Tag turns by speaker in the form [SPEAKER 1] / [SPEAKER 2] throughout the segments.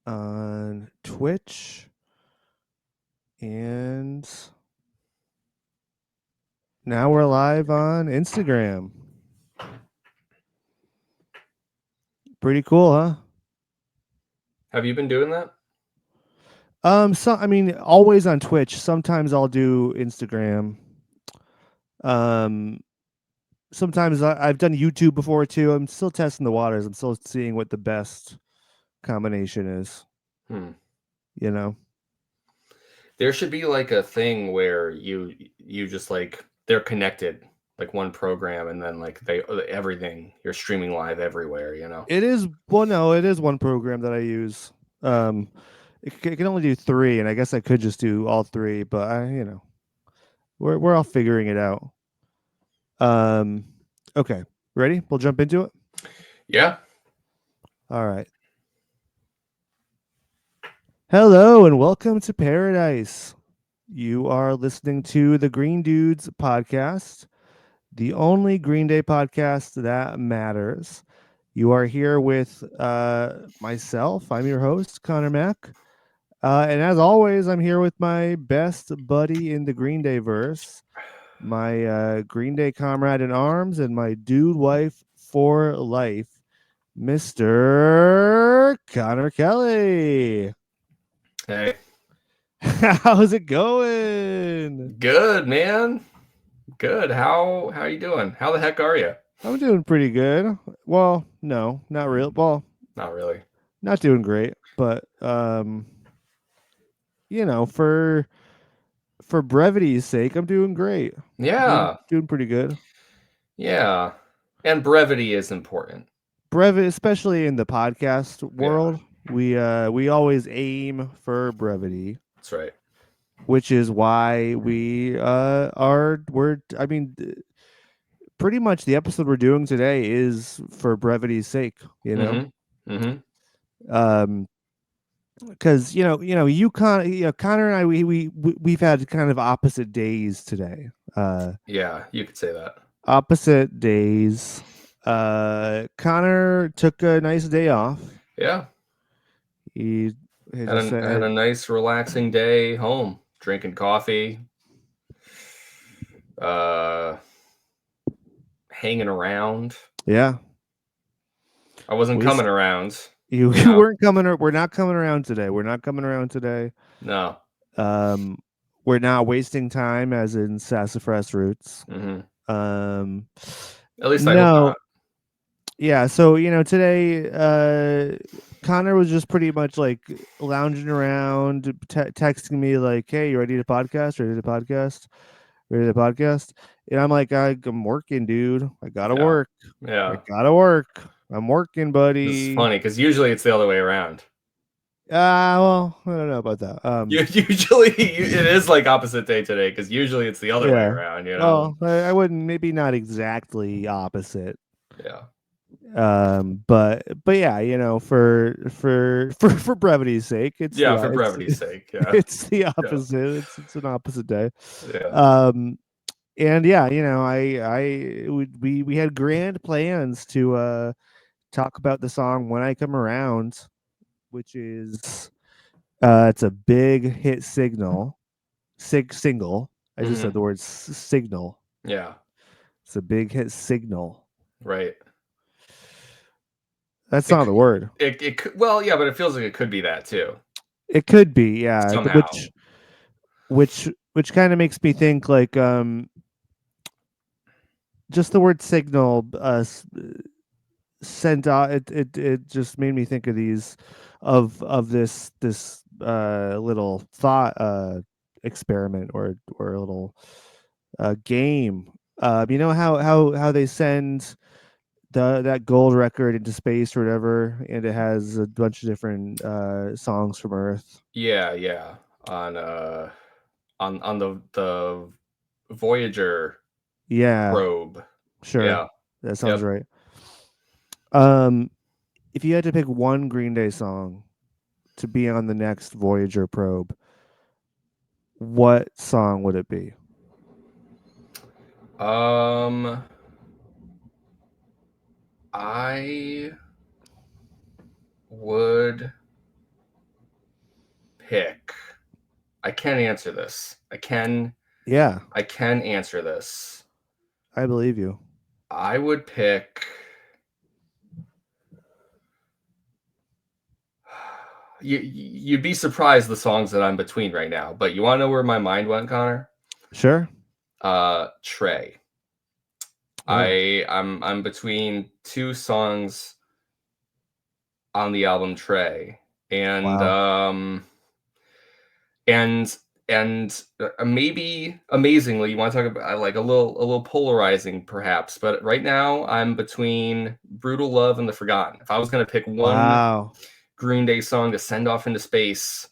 [SPEAKER 1] on Twitch, and now we're live on Instagram. Pretty cool, huh?
[SPEAKER 2] Have you been doing that?
[SPEAKER 1] Always on Twitch. Sometimes I'll do Instagram. Um, sometimes I've done YouTube before too. I'm still testing the waters. I'm still seeing what the best combination is.
[SPEAKER 2] Hmm.
[SPEAKER 1] You know,
[SPEAKER 2] There should be like a thing where you just like they're connected, like one program, and then like they everything you're streaming live everywhere.
[SPEAKER 1] it is. Well, no, it is one program that I use. Um, it can only do three, and I guess I could just do all three, but we're all figuring it out. Um, okay, ready? We'll jump into it.
[SPEAKER 2] Yeah.
[SPEAKER 1] All right. Hello and welcome to Paradise. You are listening to the Green Dudes podcast, the only Green Day podcast that matters. You are here with myself. I'm your host, Connor Mack. And as always, I'm here with my best buddy in the Green Day verse, my Green Day comrade in arms, and my dude wife for life, Mr. Connor Kelly.
[SPEAKER 2] Hey.
[SPEAKER 1] How's it going?
[SPEAKER 2] Good, man. Good. How you doing? How the heck are you?
[SPEAKER 1] I'm doing pretty good. Well, no, not real. Well,
[SPEAKER 2] Not really.
[SPEAKER 1] not doing great, but for brevity's sake, I'm doing great. Doing
[SPEAKER 2] Yeah.
[SPEAKER 1] doing pretty good.
[SPEAKER 2] Yeah. And brevity is important.
[SPEAKER 1] Brevity, especially in the podcast
[SPEAKER 2] Yeah.
[SPEAKER 1] world, we always aim for brevity,
[SPEAKER 2] That's right.
[SPEAKER 1] which is why we we're I mean pretty much the episode we're doing today is for brevity's sake, you know.
[SPEAKER 2] Mm-hmm. Mm-hmm.
[SPEAKER 1] Um because Connor and I we've had kind of opposite days today.
[SPEAKER 2] Yeah, you could say that.
[SPEAKER 1] Opposite days. Connor took a nice day off.
[SPEAKER 2] Yeah.
[SPEAKER 1] He
[SPEAKER 2] Had
[SPEAKER 1] just
[SPEAKER 2] a
[SPEAKER 1] said,
[SPEAKER 2] nice relaxing day home, drinking coffee, uh hanging around.
[SPEAKER 1] yeah,
[SPEAKER 2] I wasn't
[SPEAKER 1] we
[SPEAKER 2] coming around,
[SPEAKER 1] you,
[SPEAKER 2] you
[SPEAKER 1] you
[SPEAKER 2] know.
[SPEAKER 1] weren't coming. We're not coming around today. We're not coming around today.
[SPEAKER 2] No.
[SPEAKER 1] Um, we're not wasting time, as in sassafras roots.
[SPEAKER 2] Hmm.
[SPEAKER 1] Um,
[SPEAKER 2] At least I hope
[SPEAKER 1] no,
[SPEAKER 2] not.
[SPEAKER 1] yeah. So today, Connor was just pretty much like lounging around, texting me like, "Hey, you ready to podcast? Ready to podcast? Ready to podcast?" And I'm like, "I'm working, dude. I gotta
[SPEAKER 2] Yeah.
[SPEAKER 1] work. I
[SPEAKER 2] Yeah.
[SPEAKER 1] gotta work. I'm working,
[SPEAKER 2] This is
[SPEAKER 1] buddy."
[SPEAKER 2] funny because usually it's the other way around.
[SPEAKER 1] Well, I don't know about that.
[SPEAKER 2] Usually it is like opposite day today because usually it's the other way
[SPEAKER 1] Yeah.
[SPEAKER 2] around, you know?
[SPEAKER 1] Well, I wouldn't, maybe not exactly opposite.
[SPEAKER 2] Yeah.
[SPEAKER 1] But yeah, for brevity's sake,
[SPEAKER 2] Yeah, for brevity's sake. Yeah.
[SPEAKER 1] it's the
[SPEAKER 2] Yeah.
[SPEAKER 1] opposite. It's an opposite day.
[SPEAKER 2] Yeah.
[SPEAKER 1] Um, and yeah, we had grand plans to talk about the song "When I Come Around," which is it's a big hit single. I just said
[SPEAKER 2] Hmm.
[SPEAKER 1] the word signal.
[SPEAKER 2] Yeah.
[SPEAKER 1] It's a big hit signal.
[SPEAKER 2] Right.
[SPEAKER 1] That's
[SPEAKER 2] It,
[SPEAKER 1] not the word.
[SPEAKER 2] it could, well, yeah, but it feels like it could be that too.
[SPEAKER 1] It could be, yeah.
[SPEAKER 2] Somehow.
[SPEAKER 1] Which kind of makes me think like just the word signal sent out. It just made me think of these of this little thought experiment or a little game. You know how they send that gold record into space or whatever, and it has a bunch of different songs from Earth.
[SPEAKER 2] Yeah, yeah. On the Voyager
[SPEAKER 1] Yeah,
[SPEAKER 2] probe.
[SPEAKER 1] sure,
[SPEAKER 2] Yeah.
[SPEAKER 1] that sounds
[SPEAKER 2] Yep.
[SPEAKER 1] right. Um, if you had to pick one Green Day song to be on the next Voyager probe, what song would it be?
[SPEAKER 2] Um, I would pick, I can answer this.
[SPEAKER 1] Yeah,
[SPEAKER 2] I can answer this.
[SPEAKER 1] I believe you.
[SPEAKER 2] I would pick. You'd be surprised the songs that I'm between right now. But you want to know where my mind went, Connor?
[SPEAKER 1] Sure.
[SPEAKER 2] Trey.
[SPEAKER 1] Oh,
[SPEAKER 2] I'm between two songs on the album Trey, and
[SPEAKER 1] wow.
[SPEAKER 2] and maybe amazingly, you want to talk about like a little polarizing perhaps, but right now I'm between Brutal Love and The Forgotten. If I was going to pick one
[SPEAKER 1] Wow.
[SPEAKER 2] Green Day song to send off into space,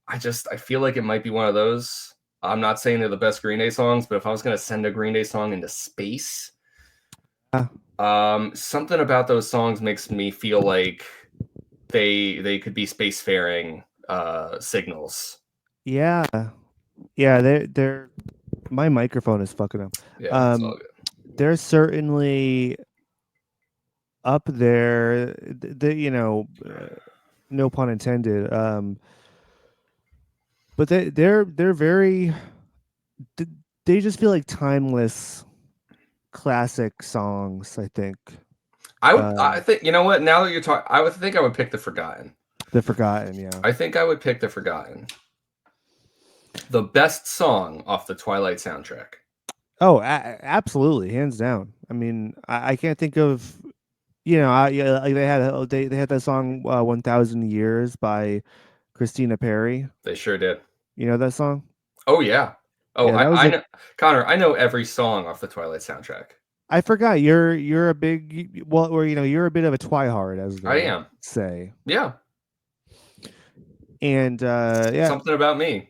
[SPEAKER 2] I feel like it might be one of those. I'm not saying they're the best Green Day songs, but if I was going to send a Green Day song into space,
[SPEAKER 1] Uh,
[SPEAKER 2] something about those songs makes me feel like they could be spacefaring signals.
[SPEAKER 1] yeah. Yeah, they're my microphone is fucking up.
[SPEAKER 2] Yeah, it's all
[SPEAKER 1] Um,
[SPEAKER 2] good.
[SPEAKER 1] they're certainly up there. No pun intended. But they're very. th- They just feel like timeless classic songs. I think.
[SPEAKER 2] I
[SPEAKER 1] Um,
[SPEAKER 2] think you know what. Now that you're talking, I would think I would pick The Forgotten.
[SPEAKER 1] the Forgotten. Yeah.
[SPEAKER 2] I think I would pick The Forgotten. The best song off the Twilight soundtrack.
[SPEAKER 1] Oh, absolutely, hands down. I mean, I can't think of. Yeah, like they had that song 1000 Years by Christina Perry.
[SPEAKER 2] They sure did.
[SPEAKER 1] You know that song?
[SPEAKER 2] Oh yeah. Oh,
[SPEAKER 1] Yeah, that was
[SPEAKER 2] I
[SPEAKER 1] a
[SPEAKER 2] know, Connor. I know every song off the Twilight soundtrack.
[SPEAKER 1] I forgot you're a big well or you're a bit of a twihard as
[SPEAKER 2] I
[SPEAKER 1] they
[SPEAKER 2] am.
[SPEAKER 1] say.
[SPEAKER 2] Yeah.
[SPEAKER 1] And yeah,
[SPEAKER 2] Something about me.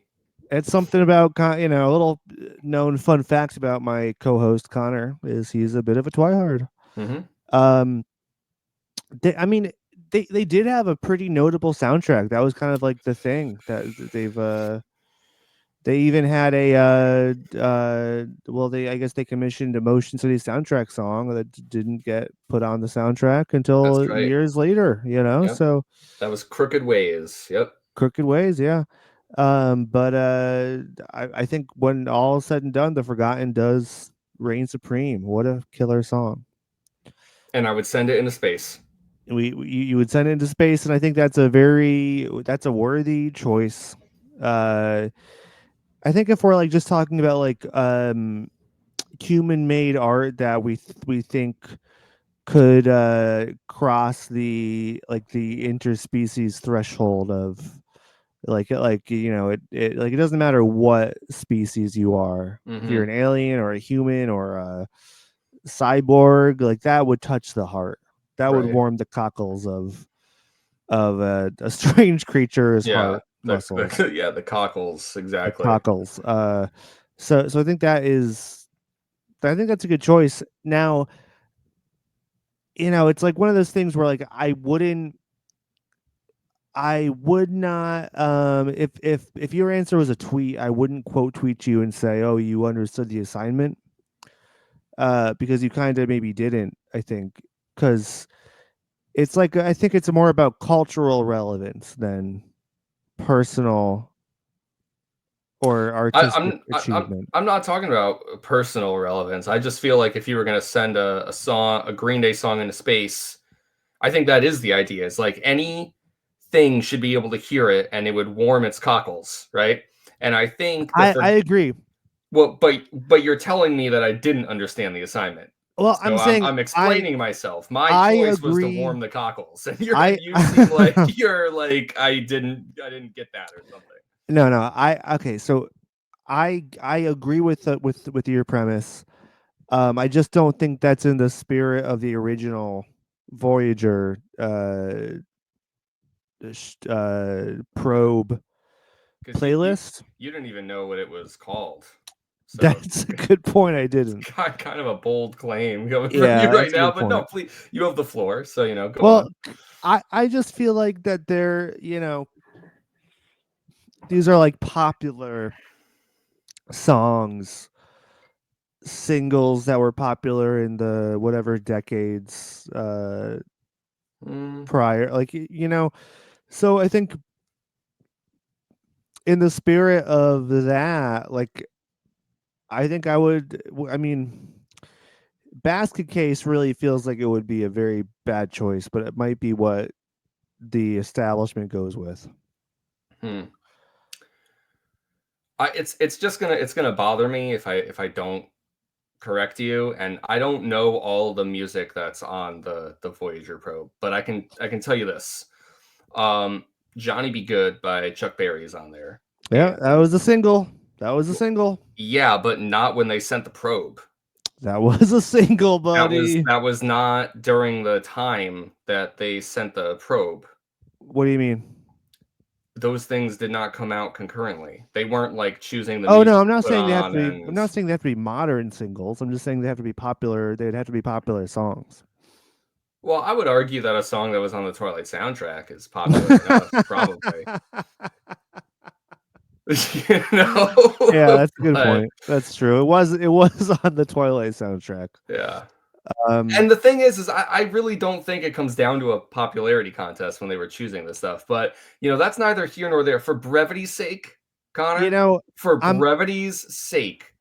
[SPEAKER 1] it's something about a little known fun facts about my co-host Connor is he's a bit of a twihard.
[SPEAKER 2] Hmm.
[SPEAKER 1] Um I mean they did have a pretty notable soundtrack. That was kind of like the thing that they even had a well they I guess they commissioned a Motion City soundtrack song that didn't get put on the soundtrack
[SPEAKER 2] That's
[SPEAKER 1] until
[SPEAKER 2] right.
[SPEAKER 1] years later,
[SPEAKER 2] Yep.
[SPEAKER 1] so
[SPEAKER 2] That was Crooked Ways. Yep.
[SPEAKER 1] Crooked Ways, yeah. But I think when all is said and done, The Forgotten does reign supreme. What a killer song.
[SPEAKER 2] And I would send it into space.
[SPEAKER 1] You would send it into space, and I think that's a worthy choice. Uh I think if we're like just talking about like human made art that we think could cross the interspecies threshold of it doesn't matter what species you are, if you're
[SPEAKER 2] Hmm.
[SPEAKER 1] an alien or a human or a cyborg, like that would touch the heart, that would
[SPEAKER 2] Right.
[SPEAKER 1] warm the cockles of a strange creature's
[SPEAKER 2] Yeah.
[SPEAKER 1] heart muscles,
[SPEAKER 2] Yeah, the cockles,
[SPEAKER 1] the
[SPEAKER 2] exactly.
[SPEAKER 1] cockles. So I think that's a good choice. Now, it's like one of those things where like I would not if your answer was a tweet, I wouldn't quote tweet you and say, "Oh, you understood the assignment." Because you kind of maybe didn't, I think, cuz it's like I think it's more about cultural relevance than personal or
[SPEAKER 2] I,
[SPEAKER 1] artistic
[SPEAKER 2] I'm I, I'm
[SPEAKER 1] achievement.
[SPEAKER 2] I'm not talking about personal relevance. I just feel like if you were gonna send a song, a Green Day song into space, I think that is the idea. It's like any thing should be able to hear it and it would warm its cockles, right? And I think
[SPEAKER 1] I agree.
[SPEAKER 2] well, but you're telling me that I didn't understand the assignment.
[SPEAKER 1] Well,
[SPEAKER 2] So
[SPEAKER 1] I'm
[SPEAKER 2] I'm
[SPEAKER 1] saying
[SPEAKER 2] I'm explaining myself. My
[SPEAKER 1] I
[SPEAKER 2] choice was to
[SPEAKER 1] agree.
[SPEAKER 2] warm the cockles, and
[SPEAKER 1] I
[SPEAKER 2] you seem like you're like I didn't get that or something.
[SPEAKER 1] No, no. I Okay, so I agree with your premise. I just don't think that's in the spirit of the original Voyager probe
[SPEAKER 2] Because
[SPEAKER 1] playlist.
[SPEAKER 2] you didn't even know what it was called. So
[SPEAKER 1] That's a good point. I didn't.
[SPEAKER 2] kind of a bold claim coming from you
[SPEAKER 1] Yeah,
[SPEAKER 2] right
[SPEAKER 1] that's a
[SPEAKER 2] now,
[SPEAKER 1] good
[SPEAKER 2] but no,
[SPEAKER 1] point.
[SPEAKER 2] please, you have the floor, so go
[SPEAKER 1] Well,
[SPEAKER 2] on.
[SPEAKER 1] I just feel like that these are like popular songs, singles that were popular in the whatever decades
[SPEAKER 2] Mm,
[SPEAKER 1] prior. So I think in the spirit of that, like I think I would. I mean, Basket Case really feels like it would be a very bad choice, but it might be what the establishment goes with.
[SPEAKER 2] Hmm. It's just gonna bother me if I don't correct you, and I don't know all the music that's on the Voyager probe, but I can tell you this. Um, Johnny Be Good by Chuck Berry is on there,
[SPEAKER 1] Yeah, that
[SPEAKER 2] and
[SPEAKER 1] was a single. That was a single.
[SPEAKER 2] yeah, but not when they sent the probe.
[SPEAKER 1] That was a single,
[SPEAKER 2] That was
[SPEAKER 1] buddy.
[SPEAKER 2] that was not during the time that they sent the probe.
[SPEAKER 1] What do you mean?
[SPEAKER 2] Those things did not come out concurrently. They weren't like choosing the
[SPEAKER 1] Oh no,
[SPEAKER 2] music
[SPEAKER 1] I'm
[SPEAKER 2] to
[SPEAKER 1] not
[SPEAKER 2] put
[SPEAKER 1] saying they have
[SPEAKER 2] on,
[SPEAKER 1] to be. I'm
[SPEAKER 2] and
[SPEAKER 1] not saying they have to be modern singles. I'm just saying they have to be popular. They'd have to be popular songs.
[SPEAKER 2] well, I would argue that a song that was on the Twilight soundtrack is popular enough, probably. You
[SPEAKER 1] Yeah,
[SPEAKER 2] know?
[SPEAKER 1] that's a good
[SPEAKER 2] But
[SPEAKER 1] point. That's true. It was on the Twilight soundtrack.
[SPEAKER 2] yeah.
[SPEAKER 1] Um,
[SPEAKER 2] And the thing is I really don't think it comes down to a popularity contest when they were choosing this stuff. But that's neither here nor there. For brevity's sake,
[SPEAKER 1] you
[SPEAKER 2] Connor,
[SPEAKER 1] know,
[SPEAKER 2] for
[SPEAKER 1] I'm
[SPEAKER 2] brevity's sake,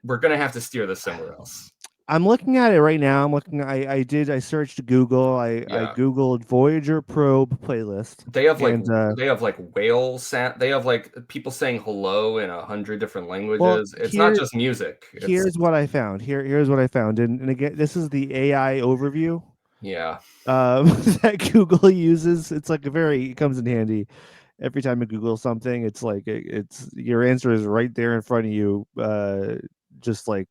[SPEAKER 2] we're gonna have to steer this somewhere else.
[SPEAKER 1] I'm looking at it right now. I'm looking. I searched Google. I
[SPEAKER 2] Yeah.
[SPEAKER 1] googled Voyager probe playlist,
[SPEAKER 2] They have like
[SPEAKER 1] and
[SPEAKER 2] they have like whale sound. They have like people saying hello in 100 different
[SPEAKER 1] well,
[SPEAKER 2] languages. It's not just music. It's
[SPEAKER 1] here's what I found. Here's what I found. And again, this is the AI overview
[SPEAKER 2] yeah.
[SPEAKER 1] that Google uses. It's like it comes in handy every time you Google something. It's like it's your answer is right there in front of you, just like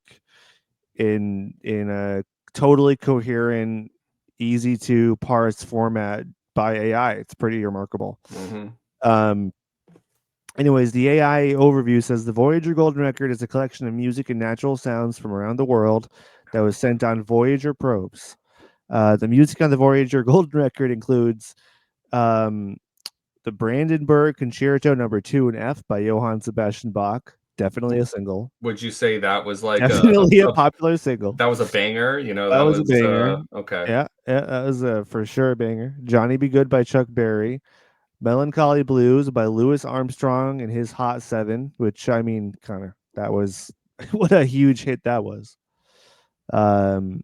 [SPEAKER 1] in a totally coherent, easy to parse format by AI. It's pretty remarkable.
[SPEAKER 2] Mhm.
[SPEAKER 1] Um, Anyways, the AI overview says the Voyager Golden Record is a collection of music and natural sounds from around the world that was sent on Voyager probes. The music on the Voyager Golden Record includes um, the Brandenburg Concerto Number 2 in F by Johann Sebastian Bach. Definitely a single.
[SPEAKER 2] Would you say that was like
[SPEAKER 1] Definitely a popular single.
[SPEAKER 2] that was a banger?
[SPEAKER 1] That
[SPEAKER 2] That
[SPEAKER 1] was a
[SPEAKER 2] was
[SPEAKER 1] banger.
[SPEAKER 2] okay.
[SPEAKER 1] Yeah, that was for sure a banger. Johnny Be Good by Chuck Berry. Melancholy Blues by Louis Armstrong and his Hot Seven, which I mean, Connor, that was what a huge hit that was. Um,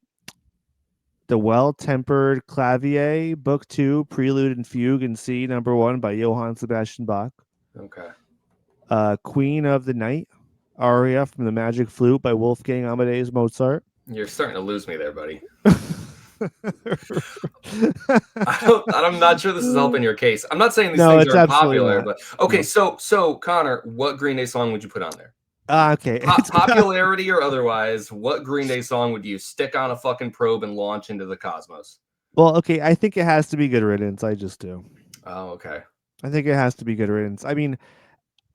[SPEAKER 1] the Well Tempered Clavier, Book Two, Prelude and Fugue in C, number one by Johann Sebastian Bach.
[SPEAKER 2] Okay.
[SPEAKER 1] Queen of the Night, aria from the Magic Flute by Wolfgang Amadeus Mozart.
[SPEAKER 2] You're starting to lose me there, buddy. I'm not sure this is helping your case. I'm not saying these
[SPEAKER 1] No,
[SPEAKER 2] things
[SPEAKER 1] it's
[SPEAKER 2] aren't
[SPEAKER 1] absolutely
[SPEAKER 2] popular,
[SPEAKER 1] not.
[SPEAKER 2] but okay,
[SPEAKER 1] No.
[SPEAKER 2] so Connor, what Green Day song would you put on there?
[SPEAKER 1] Okay. It's
[SPEAKER 2] Popularity or otherwise, what Green Day song would you stick on a fucking probe and launch into the cosmos?
[SPEAKER 1] well, okay. I think it has to be Good Riddance. I just do.
[SPEAKER 2] Oh, okay.
[SPEAKER 1] I think it has to be Good Riddance. I mean,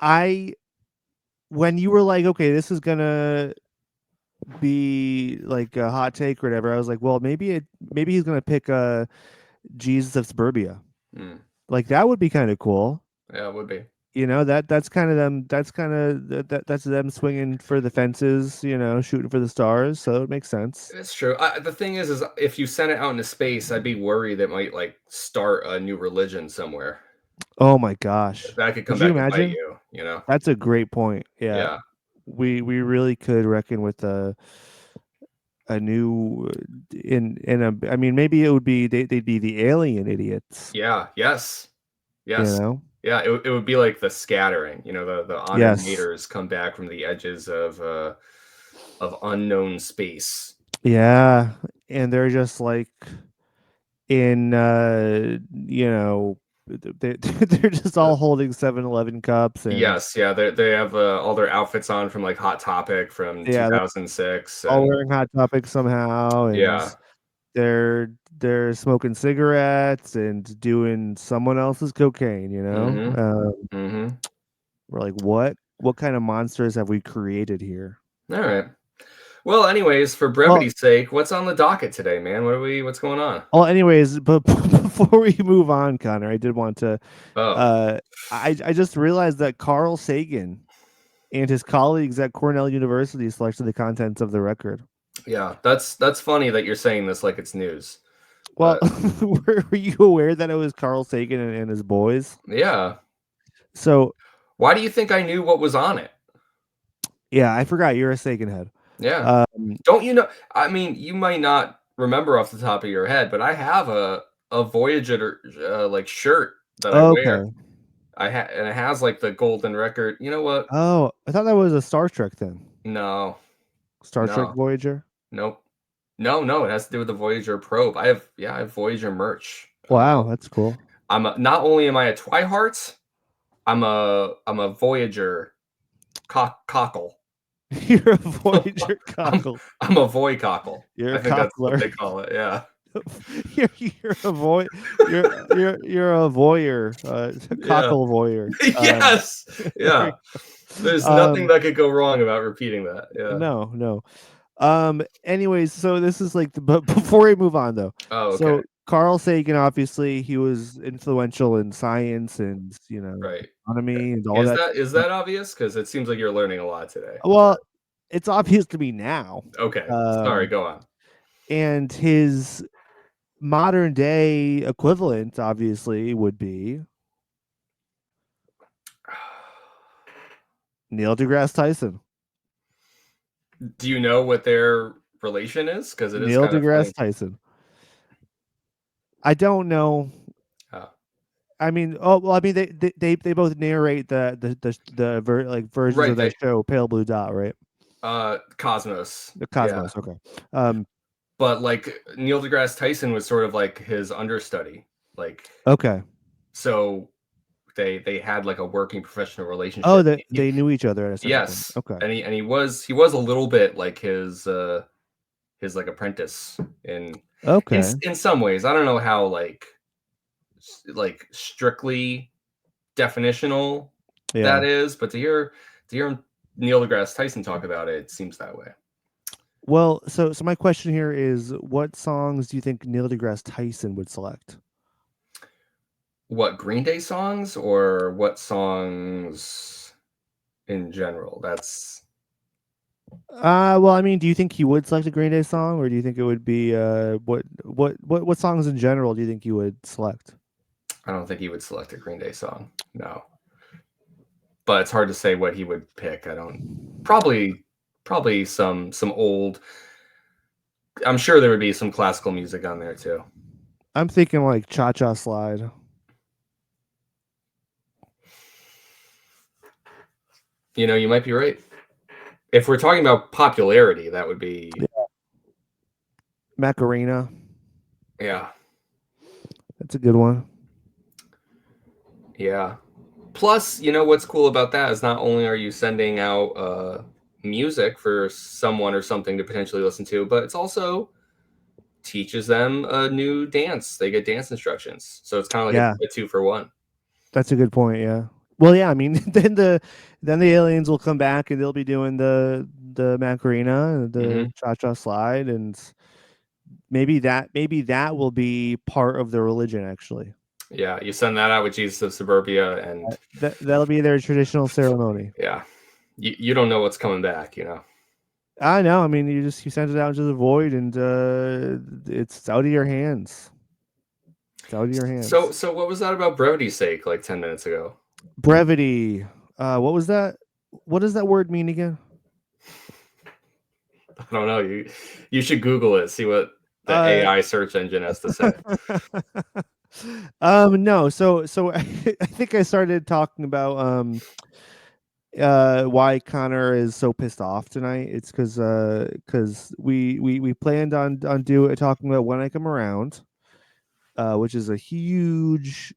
[SPEAKER 1] I when you were like, okay, this is gonna be like a hot take or whatever, I was like, well, maybe he's gonna pick Jesus of Suburbia.
[SPEAKER 2] Hmm.
[SPEAKER 1] Like that would be kind of cool.
[SPEAKER 2] Yeah, it would be.
[SPEAKER 1] That's kind of them. That's kind of that's them swinging for the fences. Shooting for the stars. So it makes sense.
[SPEAKER 2] It's true. The thing is if you send it out into space, I'd be worried it might like start a new religion somewhere.
[SPEAKER 1] Oh my gosh,
[SPEAKER 2] That could come
[SPEAKER 1] could you
[SPEAKER 2] back and bite
[SPEAKER 1] imagine?
[SPEAKER 2] you. You know?
[SPEAKER 1] That's a great point. Yeah,
[SPEAKER 2] Yeah.
[SPEAKER 1] we really could reckon with a new in a. I mean, maybe it would be they'd be the alien idiots.
[SPEAKER 2] Yeah. Yes.
[SPEAKER 1] You
[SPEAKER 2] Yes.
[SPEAKER 1] know.
[SPEAKER 2] Yeah. It would be like the scattering. The honored
[SPEAKER 1] Yes.
[SPEAKER 2] maters come back from the edges of unknown space.
[SPEAKER 1] Yeah, and they're just like in they're just
[SPEAKER 2] Uh,
[SPEAKER 1] all holding 7-Eleven cups and
[SPEAKER 2] yes. Yeah. They have all their outfits on from like Hot Topic from
[SPEAKER 1] yeah, they're
[SPEAKER 2] 2006,
[SPEAKER 1] all
[SPEAKER 2] and
[SPEAKER 1] wearing Hot Topic somehow, and
[SPEAKER 2] yeah.
[SPEAKER 1] they're smoking cigarettes and doing someone else's cocaine,
[SPEAKER 2] Mm-hmm. Mm-hmm.
[SPEAKER 1] we're like, what kind of monsters have we created here?
[SPEAKER 2] All right. Well, anyways, for
[SPEAKER 1] Well,
[SPEAKER 2] brevity's sake, what's on the docket today, man? What's going on?
[SPEAKER 1] anyways, but before we move on, Connor, I did want to
[SPEAKER 2] Oh,
[SPEAKER 1] uh I just realized that Carl Sagan and his colleagues at Cornell University selected the contents of the record.
[SPEAKER 2] yeah. That's funny that you're saying this like it's news.
[SPEAKER 1] Well,
[SPEAKER 2] But
[SPEAKER 1] were you aware that it was Carl Sagan and his boys?
[SPEAKER 2] yeah.
[SPEAKER 1] So
[SPEAKER 2] Why do you think I knew what was on it?
[SPEAKER 1] Yeah, I forgot you're a Seiken head.
[SPEAKER 2] Yeah.
[SPEAKER 1] Um,
[SPEAKER 2] Don't you know? I mean, you might not remember off the top of your head, but I have a Voyager like shirt that I wear.
[SPEAKER 1] okay.
[SPEAKER 2] And it has like the golden record. You know what?
[SPEAKER 1] Oh, I thought that was a Star Trek thing.
[SPEAKER 2] No,
[SPEAKER 1] Star Trek
[SPEAKER 2] no,
[SPEAKER 1] Voyager.
[SPEAKER 2] nope. No. It has to do with the Voyager probe. I have Voyager merch.
[SPEAKER 1] Wow, that's cool.
[SPEAKER 2] Not only am I a Twihart, I'm a Voyager cockle.
[SPEAKER 1] You're a Voyager
[SPEAKER 2] I'm
[SPEAKER 1] cockle.
[SPEAKER 2] I'm a voy cockle.
[SPEAKER 1] You're
[SPEAKER 2] I
[SPEAKER 1] a
[SPEAKER 2] think that's what
[SPEAKER 1] cockler.
[SPEAKER 2] they call it. Yeah.
[SPEAKER 1] You're a you're a voyeur,
[SPEAKER 2] Yeah.
[SPEAKER 1] cockle voyeur.
[SPEAKER 2] Yes.
[SPEAKER 1] There
[SPEAKER 2] Yeah.
[SPEAKER 1] you
[SPEAKER 2] There's
[SPEAKER 1] go.
[SPEAKER 2] nothing that could go wrong about repeating that. Yeah.
[SPEAKER 1] No, no. Anyways, so this is like but before we move on though.
[SPEAKER 2] Oh, okay.
[SPEAKER 1] So Carl Sagan, obviously, he was influential in science and
[SPEAKER 2] Right.
[SPEAKER 1] astronomy and all that
[SPEAKER 2] Is
[SPEAKER 1] stuff.
[SPEAKER 2] that obvious? Because it seems like you're learning a lot today.
[SPEAKER 1] Well, it's obvious to me now.
[SPEAKER 2] Okay. Sorry,
[SPEAKER 1] Um,
[SPEAKER 2] go on.
[SPEAKER 1] and his modern day equivalent, obviously, would be Neil deGrasse Tyson.
[SPEAKER 2] Do you know what their relation is? Because it is
[SPEAKER 1] Neil
[SPEAKER 2] kind of
[SPEAKER 1] deGrasse
[SPEAKER 2] funny.
[SPEAKER 1] Tyson. I don't know.
[SPEAKER 2] Oh,
[SPEAKER 1] I mean, oh well. I mean, they both narrate like versions
[SPEAKER 2] right.
[SPEAKER 1] of that show, Pale Blue Dot, right?
[SPEAKER 2] Cosmos.
[SPEAKER 1] The
[SPEAKER 2] Yeah.
[SPEAKER 1] Cosmos. Okay. Um.
[SPEAKER 2] But like Neil deGrasse Tyson was sort of like his understudy. Like
[SPEAKER 1] Okay.
[SPEAKER 2] so they had like a working professional
[SPEAKER 1] Oh,
[SPEAKER 2] relationship.
[SPEAKER 1] they knew each other at a certain point.
[SPEAKER 2] Yes.
[SPEAKER 1] Okay.
[SPEAKER 2] And he was a little bit like his like apprentice
[SPEAKER 1] Okay.
[SPEAKER 2] in some ways. I don't know how like strictly definitional that
[SPEAKER 1] Yeah.
[SPEAKER 2] is, but to hear Neil deGrasse Tyson talk about it, it seems that way.
[SPEAKER 1] Well, so my question here is, what songs do you think Neil deGrasse Tyson would select?
[SPEAKER 2] What Green Day songs or what songs in general? That's
[SPEAKER 1] Well, I mean, do you think he would select a Green Day song, or do you think it would be what songs in general do you think he would select?
[SPEAKER 2] I don't think he would select a Green Day song. No. But it's hard to say what he would pick. I don't probably some old. I'm sure there would be some classical music on there too.
[SPEAKER 1] I'm thinking like Cha Cha Slide.
[SPEAKER 2] You know, you might be right. If we're talking about popularity, that would be
[SPEAKER 1] Macarena.
[SPEAKER 2] yeah.
[SPEAKER 1] That's a good one.
[SPEAKER 2] Yeah. Plus, you know what's cool about that is not only are you sending out music for someone or something to potentially listen to, but it's also teaches them a new dance. They get dance instructions. So it's kind of like
[SPEAKER 1] Yeah,
[SPEAKER 2] a two for one.
[SPEAKER 1] that's a good point. Yeah. Well, yeah. I mean, then the aliens will come back and they'll be doing the Macarena,
[SPEAKER 2] Hmm.
[SPEAKER 1] the Cha Cha Slide, and maybe that will be part of the religion. Actually,
[SPEAKER 2] Yeah, you send that out with Jesus of Suburbia, and
[SPEAKER 1] that'll be their traditional ceremony.
[SPEAKER 2] yeah, you don't know what's coming back, you know.
[SPEAKER 1] I know. I mean, you send it out into the void, and it's out of your hands. It's out of your hands.
[SPEAKER 2] So what was that about brevity's sake like 10 minutes ago?
[SPEAKER 1] Brevity. What was that? What does that word mean again?
[SPEAKER 2] I don't know. You should Google it, see what the
[SPEAKER 1] Uh,
[SPEAKER 2] AI search engine has to say.
[SPEAKER 1] no. So I think I started talking about why Connor is so pissed off tonight. It's because we planned on talking about When I Come Around, which is a huge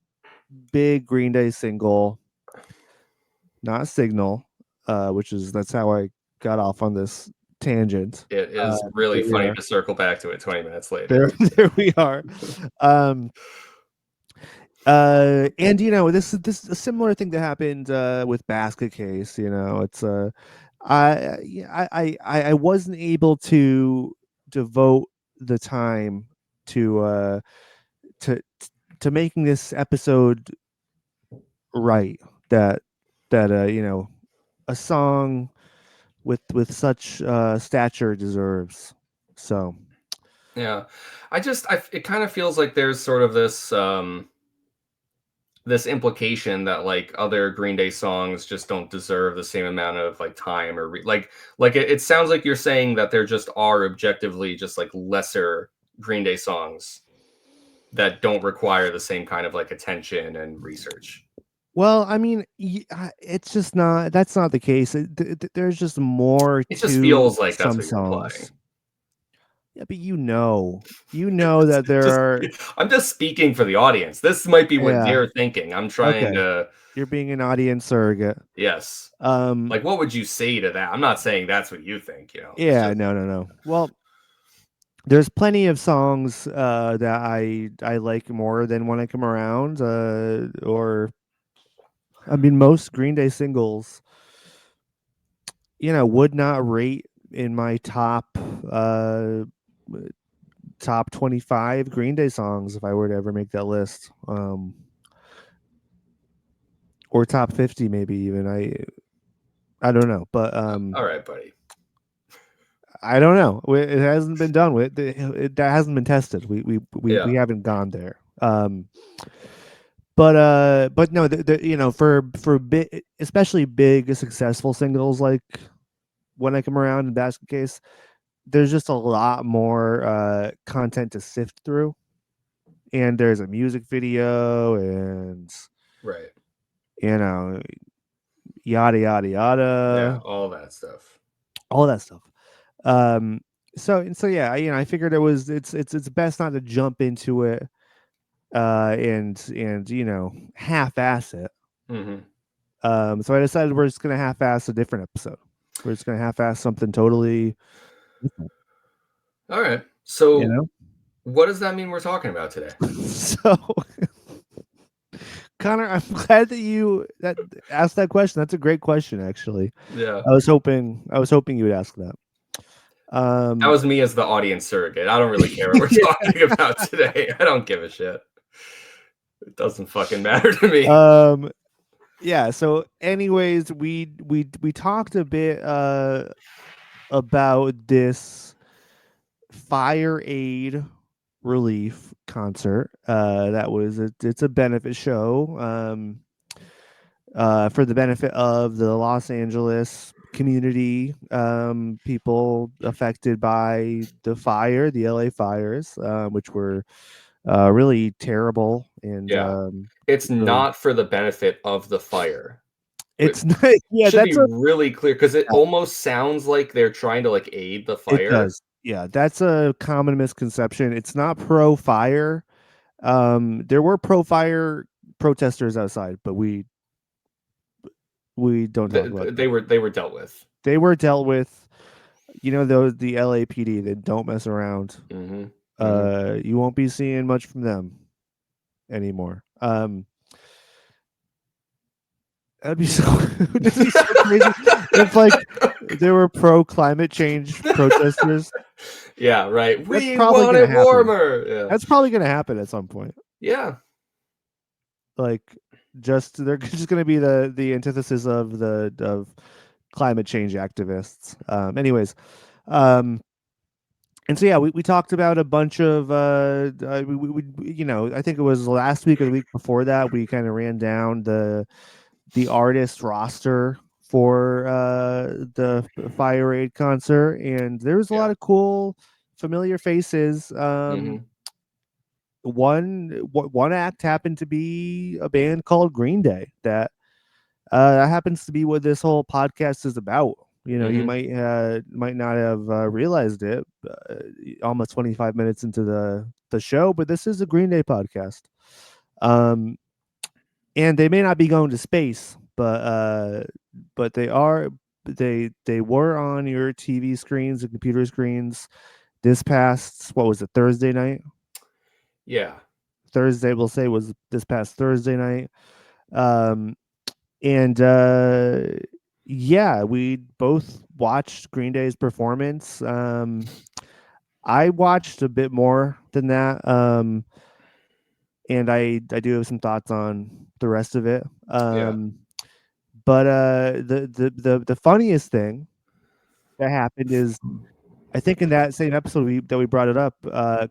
[SPEAKER 1] big Green Day single, not Signal, which is that's how I got off on this tangent.
[SPEAKER 2] It is really
[SPEAKER 1] There we
[SPEAKER 2] funny
[SPEAKER 1] are.
[SPEAKER 2] to circle back to it 20 minutes later.
[SPEAKER 1] There we are. Um, and this is a similar thing that happened with Basket Case. It's I wasn't able to devote the time to to to making this episode right. That a song with such stature deserves. So
[SPEAKER 2] Yeah. It kind of feels like there's sort of this this implication that like other Green Day songs just don't deserve the same amount of like time or like it sounds like you're saying that there just are objectively just like lesser Green Day songs that don't require the same kind of like attention and research.
[SPEAKER 1] Well, I mean, it's just not. That's not the case. There's just more
[SPEAKER 2] It just
[SPEAKER 1] to
[SPEAKER 2] feels like that's
[SPEAKER 1] some
[SPEAKER 2] what you're implying.
[SPEAKER 1] songs. Yeah, but you know that there
[SPEAKER 2] Just
[SPEAKER 1] are.
[SPEAKER 2] I'm just speaking for the audience. This might be what
[SPEAKER 1] Yeah.
[SPEAKER 2] they're thinking. I'm trying
[SPEAKER 1] Okay.
[SPEAKER 2] to
[SPEAKER 1] You're being an audience surrogate.
[SPEAKER 2] yes.
[SPEAKER 1] Um.
[SPEAKER 2] Like what would you say to that? I'm not saying that's what you think, you know. It's
[SPEAKER 1] Yeah.
[SPEAKER 2] just
[SPEAKER 1] No. No. No. Well, there's plenty of songs that I like more than When I Come Around. Or I mean, most Green Day singles, would not rate in my uh top 25 Green Day songs if I were to ever make that list. Or top 50 maybe even. I don't know, but
[SPEAKER 2] all right, buddy.
[SPEAKER 1] I don't know. It hasn't been done with. That hasn't been tested. We
[SPEAKER 2] Yeah.
[SPEAKER 1] haven't gone there. But no, for especially big successful singles like When I Come Around and Basket Case, there's just a lot more content to sift through, and there's a music video, and
[SPEAKER 2] Right.
[SPEAKER 1] you know yada yada
[SPEAKER 2] Yeah,
[SPEAKER 1] yada,
[SPEAKER 2] all that stuff.
[SPEAKER 1] all that stuff. Um, so yeah, I figured it's best not to jump into it and half-ass it.
[SPEAKER 2] Mhm.
[SPEAKER 1] So I decided we're just gonna half-ass a different episode. We're just gonna half-ass something totally different,
[SPEAKER 2] All right.
[SPEAKER 1] you
[SPEAKER 2] So
[SPEAKER 1] know.
[SPEAKER 2] what does that mean we're talking about today?
[SPEAKER 1] So Connor, I'm glad that you asked that question. That's a great question, actually.
[SPEAKER 2] Yeah.
[SPEAKER 1] I was hoping you would ask that.
[SPEAKER 2] That
[SPEAKER 1] Um,
[SPEAKER 2] was me as the audience surrogate. I don't really care what we're talking about today. I don't give a shit. It doesn't fucking matter to me.
[SPEAKER 1] um, yeah. So, anyways, we talked a bit about this fire aid relief concert. It's a benefit show. For the benefit of the Los Angeles community, people affected by the LA fires, which were really terrible and
[SPEAKER 2] Yeah. It's
[SPEAKER 1] really.
[SPEAKER 2] not for the benefit of the fire. It
[SPEAKER 1] It's not, yeah,
[SPEAKER 2] should be
[SPEAKER 1] that's a
[SPEAKER 2] really clear because it almost sounds like they're trying to like aid the
[SPEAKER 1] it
[SPEAKER 2] fire.
[SPEAKER 1] does. Yeah, that's a common misconception. It's not pro fire. There were pro fire protesters outside, but we don't talk about that.
[SPEAKER 2] They were dealt with.
[SPEAKER 1] They were dealt with. The LAPD, they don't mess around.
[SPEAKER 2] Mhm. Mhm.
[SPEAKER 1] You won't be seeing much from them anymore. That'd be so that'd be so crazy if like there were pro climate change protesters.
[SPEAKER 2] Yeah, right.
[SPEAKER 1] That's
[SPEAKER 2] We
[SPEAKER 1] probably
[SPEAKER 2] want
[SPEAKER 1] gonna
[SPEAKER 2] it
[SPEAKER 1] happen.
[SPEAKER 2] warmer. Yeah.
[SPEAKER 1] That's probably gonna happen at some point.
[SPEAKER 2] Yeah.
[SPEAKER 1] Like, they're just gonna be the antithesis of climate change activists. Anyways, um, and so yeah, we talked about a bunch of I think it was last week or the week before that we kind of ran down the artist roster for the Fire Aid concert, and there was a lot
[SPEAKER 2] Yeah.
[SPEAKER 1] of cool familiar faces.
[SPEAKER 2] Mhm.
[SPEAKER 1] One act happened to be a band called Green Day. That happens to be what this whole podcast is about. You
[SPEAKER 2] Mhm.
[SPEAKER 1] might not have realized it almost 25 minutes into the show, but this is a Green Day podcast. Um, and they may not be going to space, but they were on your TV screens and computer screens this past, what was it, Thursday night?
[SPEAKER 2] Yeah.
[SPEAKER 1] Thursday, we'll say, was this past Thursday night. Um, and yeah, we both watched Green Day's performance. I watched a bit more than that. And I do have some thoughts on the rest of it.
[SPEAKER 2] Yeah.
[SPEAKER 1] But the funniest thing that happened is, I think in that same episode that we brought it up,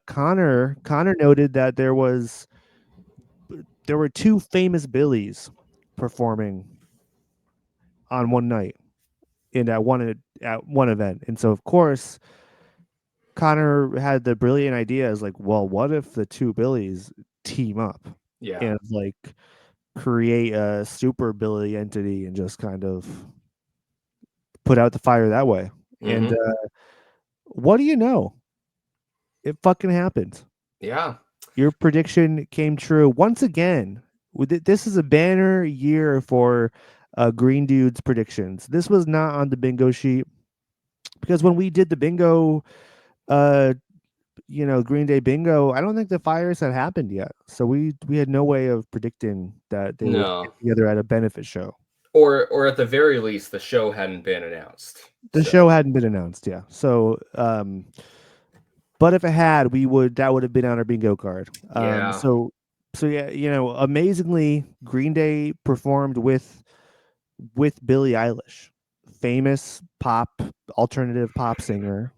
[SPEAKER 1] Connor noted that there was there were two famous Billies performing on one night in at one event, and so of course Connor had the brilliant idea is like, well, what if the two Billies team up
[SPEAKER 2] Yeah.
[SPEAKER 1] and like create a super Billy entity and just kind of put out the fire that way. And
[SPEAKER 2] Hmm.
[SPEAKER 1] what do you know? It fucking happened.
[SPEAKER 2] Yeah.
[SPEAKER 1] Your prediction came true once again. This is a banner year for Green Dude's predictions. This was not on the bingo sheet because when we did the bingo, uh, Green Day bingo, I don't think the fires had happened yet. So we had no way of predicting that they would
[SPEAKER 2] No.
[SPEAKER 1] get together at a benefit show.
[SPEAKER 2] Or at the very least, the show hadn't been announced.
[SPEAKER 1] The
[SPEAKER 2] So
[SPEAKER 1] show hadn't been announced, yeah. So, but if it had, we would that would have been on our bingo card.
[SPEAKER 2] yeah,
[SPEAKER 1] So yeah, amazingly, Green Day performed with Billie Eilish, famous pop alternative pop singer.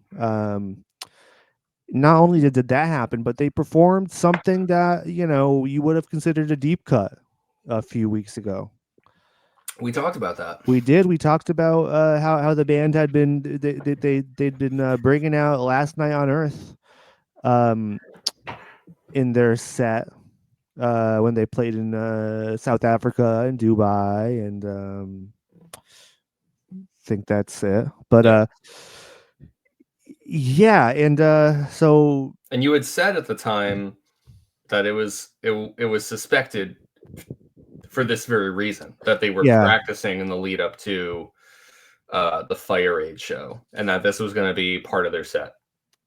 [SPEAKER 1] Not only did that happen, but they performed something that you would have considered a deep cut a few weeks ago.
[SPEAKER 2] we talked about that.
[SPEAKER 1] We did. We talked about how the band had been they'd been bringing out Last Night on Earth um, in their set when they played in South Africa and Dubai, and think that's it. But
[SPEAKER 2] Yeah.
[SPEAKER 1] yeah, and so
[SPEAKER 2] And you had said at the time that it was suspected for this very reason that they were
[SPEAKER 1] yeah,
[SPEAKER 2] practicing in the lead up to the Fire Aid show, and that this was going to be part of their set.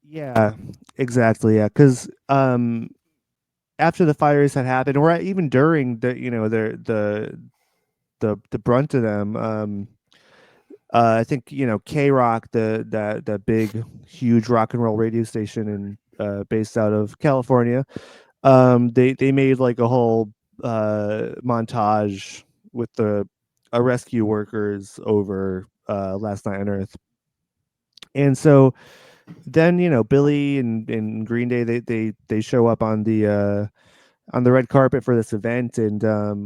[SPEAKER 1] yeah, exactly, yeah, because after the fires had happened, or even during the brunt of them, I think K Rock, that big huge rock and roll radio station in based out of California. They made like a whole montage with the rescue workers over Last Night on Earth, and so then Billy and Green Day they show up on the red carpet for this event, and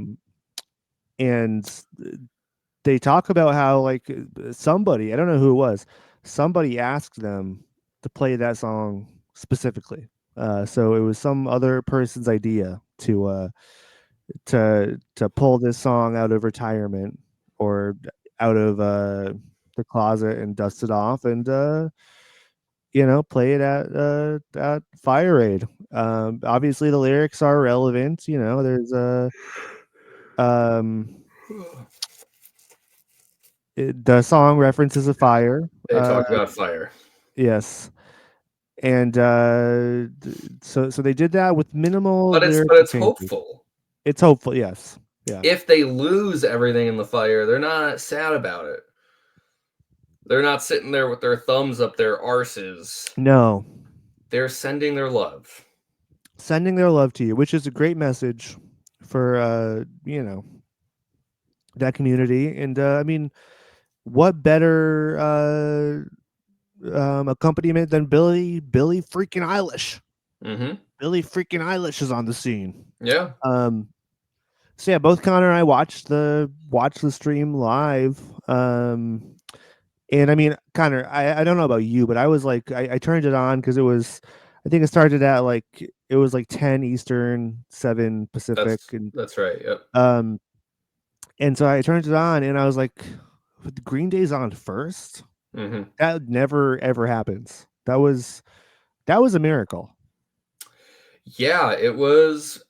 [SPEAKER 1] they talk about how like somebody, I don't know who it was, somebody asked them to play that song specifically. So it was some other person's idea to pull this song out of retirement or out of the closet and dust it off and play it at Fire Aid. Obviously the lyrics are relevant. There's a um the song references a fire.
[SPEAKER 2] They talk about fire,
[SPEAKER 1] Yes, and so they did that with minimal
[SPEAKER 2] but
[SPEAKER 1] lyrical
[SPEAKER 2] it's
[SPEAKER 1] changes.
[SPEAKER 2] hopeful.
[SPEAKER 1] It's hopeful. Yes. Yeah.
[SPEAKER 2] If they lose everything in the fire, they're not sad about it. They're not sitting there with their thumbs up their arses.
[SPEAKER 1] No.
[SPEAKER 2] They're sending their love.
[SPEAKER 1] Sending their love to you, which is a great message for that community. And I mean, what better accompaniment than Billy freaking Eilish?
[SPEAKER 2] Mm-hmm.
[SPEAKER 1] Billy freaking Eilish is on the scene.
[SPEAKER 2] Yeah.
[SPEAKER 1] Um, so yeah, both Connor and I watched the stream live. And I mean, Connor, I don't know about you, but I was like, I turned it on because I think it started at like it was like 10 Eastern, 7 Pacific,
[SPEAKER 2] That's right. Yep.
[SPEAKER 1] um, and so I turned it on and I was like, "The Green Day's on first?
[SPEAKER 2] Mm-hmm.
[SPEAKER 1] That never ever happens. That was a miracle."
[SPEAKER 2] Yeah, it was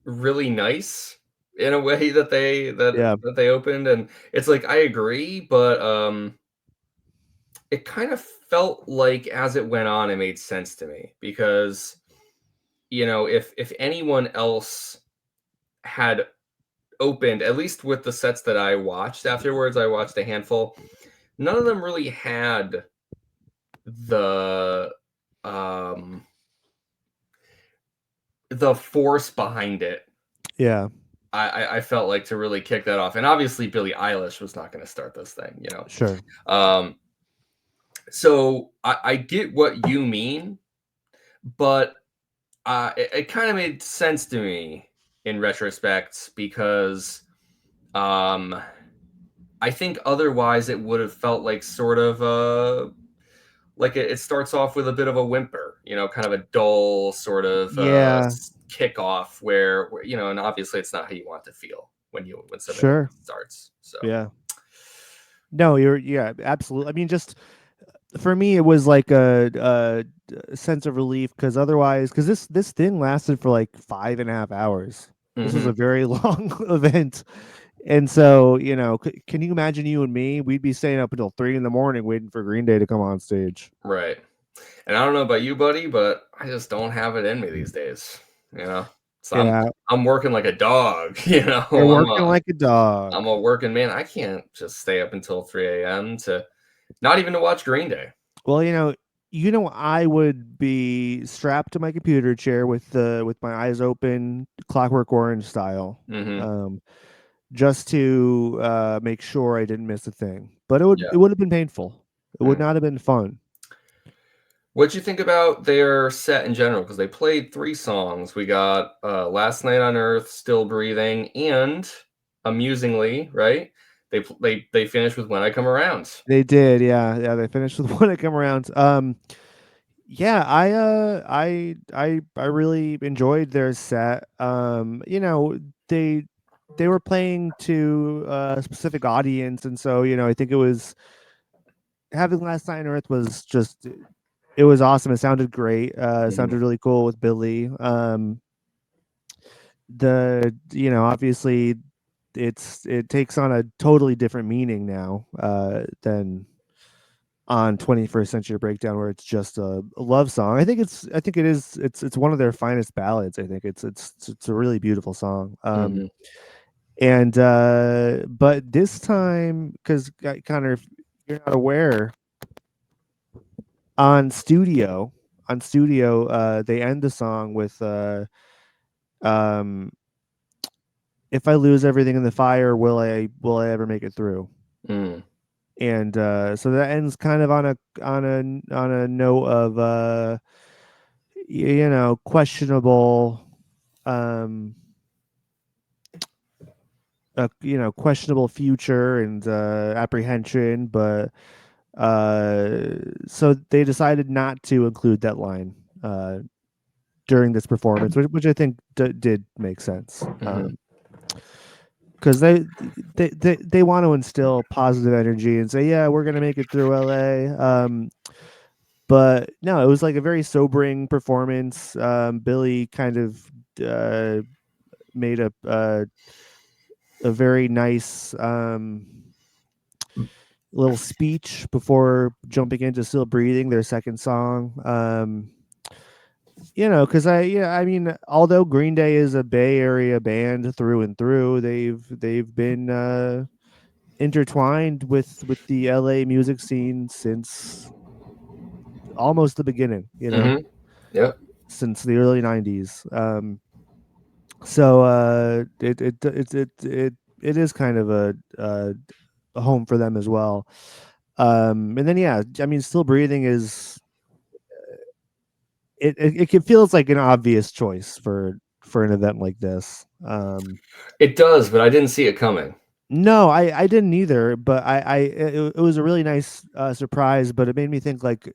[SPEAKER 2] really nice in a way that
[SPEAKER 1] Yeah,
[SPEAKER 2] they opened, and it's like I agree, but it kind of felt like as it went on, it made sense to me because if anyone else had opened, at least with the sets that I watched afterwards, I watched a handful. None of them really had the um the force behind it.
[SPEAKER 1] yeah,
[SPEAKER 2] I felt like to really kick that off, and obviously Billie Eilish was not going to start this thing.
[SPEAKER 1] sure.
[SPEAKER 2] Um, so I get what you mean, but it kind of made sense to me in retrospect because um I think otherwise it would have felt like sort of like it starts off with a bit of a whimper, kind of a dull sort of
[SPEAKER 1] Yeah,
[SPEAKER 2] kickoff where and obviously it's not how you want to feel when something like
[SPEAKER 1] sure.
[SPEAKER 2] this starts. So
[SPEAKER 1] Yeah. No, yeah, absolutely. I mean, just for me, it was like a sense of relief because otherwise, because this thing lasted for like 5.5 hours. This was
[SPEAKER 2] hmm
[SPEAKER 1] a very long event, and so can you imagine you and me? We'd be staying up until 3 in the morning waiting for Green Day to come on stage.
[SPEAKER 2] right. And I don't know about you, buddy, but I just don't have it in me these days. You know, so
[SPEAKER 1] Yeah,
[SPEAKER 2] I'm working like a dog.
[SPEAKER 1] you're working like a
[SPEAKER 2] I'm
[SPEAKER 1] dog.
[SPEAKER 2] a working man. I can't just stay up until 3 a.m. to not even to watch Green Day.
[SPEAKER 1] Well, I would be strapped to my computer chair with my eyes open, Clockwork Orange style,
[SPEAKER 2] hmm
[SPEAKER 1] um, just to make sure I didn't miss a thing. But
[SPEAKER 2] Yeah.
[SPEAKER 1] it would have been painful. It would
[SPEAKER 2] Mm.
[SPEAKER 1] not have been fun.
[SPEAKER 2] What'd you think about their set in general? Because they played 3 songs. We got "Last Night on Earth," "Still Breathing," and amusingly, right? They finished with "When I Come Around."
[SPEAKER 1] They did, yeah, yeah. They finished with When I Come Around. Yeah, I really enjoyed their set. They were playing to a specific audience, and so I think it was having Last Night on Earth was just it was awesome. It sounded great. It
[SPEAKER 2] Mhm,
[SPEAKER 1] sounded really cool with Billy. Obviously it takes on a totally different meaning now than on 21st Century Breakdown, where it's just a love song. I think it's one of their finest ballads. I think it's a really beautiful song.
[SPEAKER 2] mhm,
[SPEAKER 1] And but this time, because Connor, if you're not aware, on studio they end the song with um if I lose everything in the fire, will I ever make it through?
[SPEAKER 2] mm,
[SPEAKER 1] And so that ends kind of on a note of questionable um questionable future and apprehension, but so they decided not to include that line during this performance, which I think did make sense.
[SPEAKER 2] mhm.
[SPEAKER 1] Because they want to instill positive energy and say, yeah, we're gonna make it through LA. But no, it was like a very sobering performance. Billy kind of uh, made a very nice little speech before jumping into Still Breathing, their second song. Because I mean, although Green Day is a Bay Area band through and through, they've been intertwined with the LA music scene since almost the beginning.
[SPEAKER 2] Mhm. Yep.
[SPEAKER 1] Since the early '90s. So it is kind of a home for them as well. And then yeah, I mean, Still Breathing is it feels like an obvious choice for an event like this.
[SPEAKER 2] It does, but I didn't see it coming.
[SPEAKER 1] No, I didn't either, but it was a really nice surprise. But it made me think, like,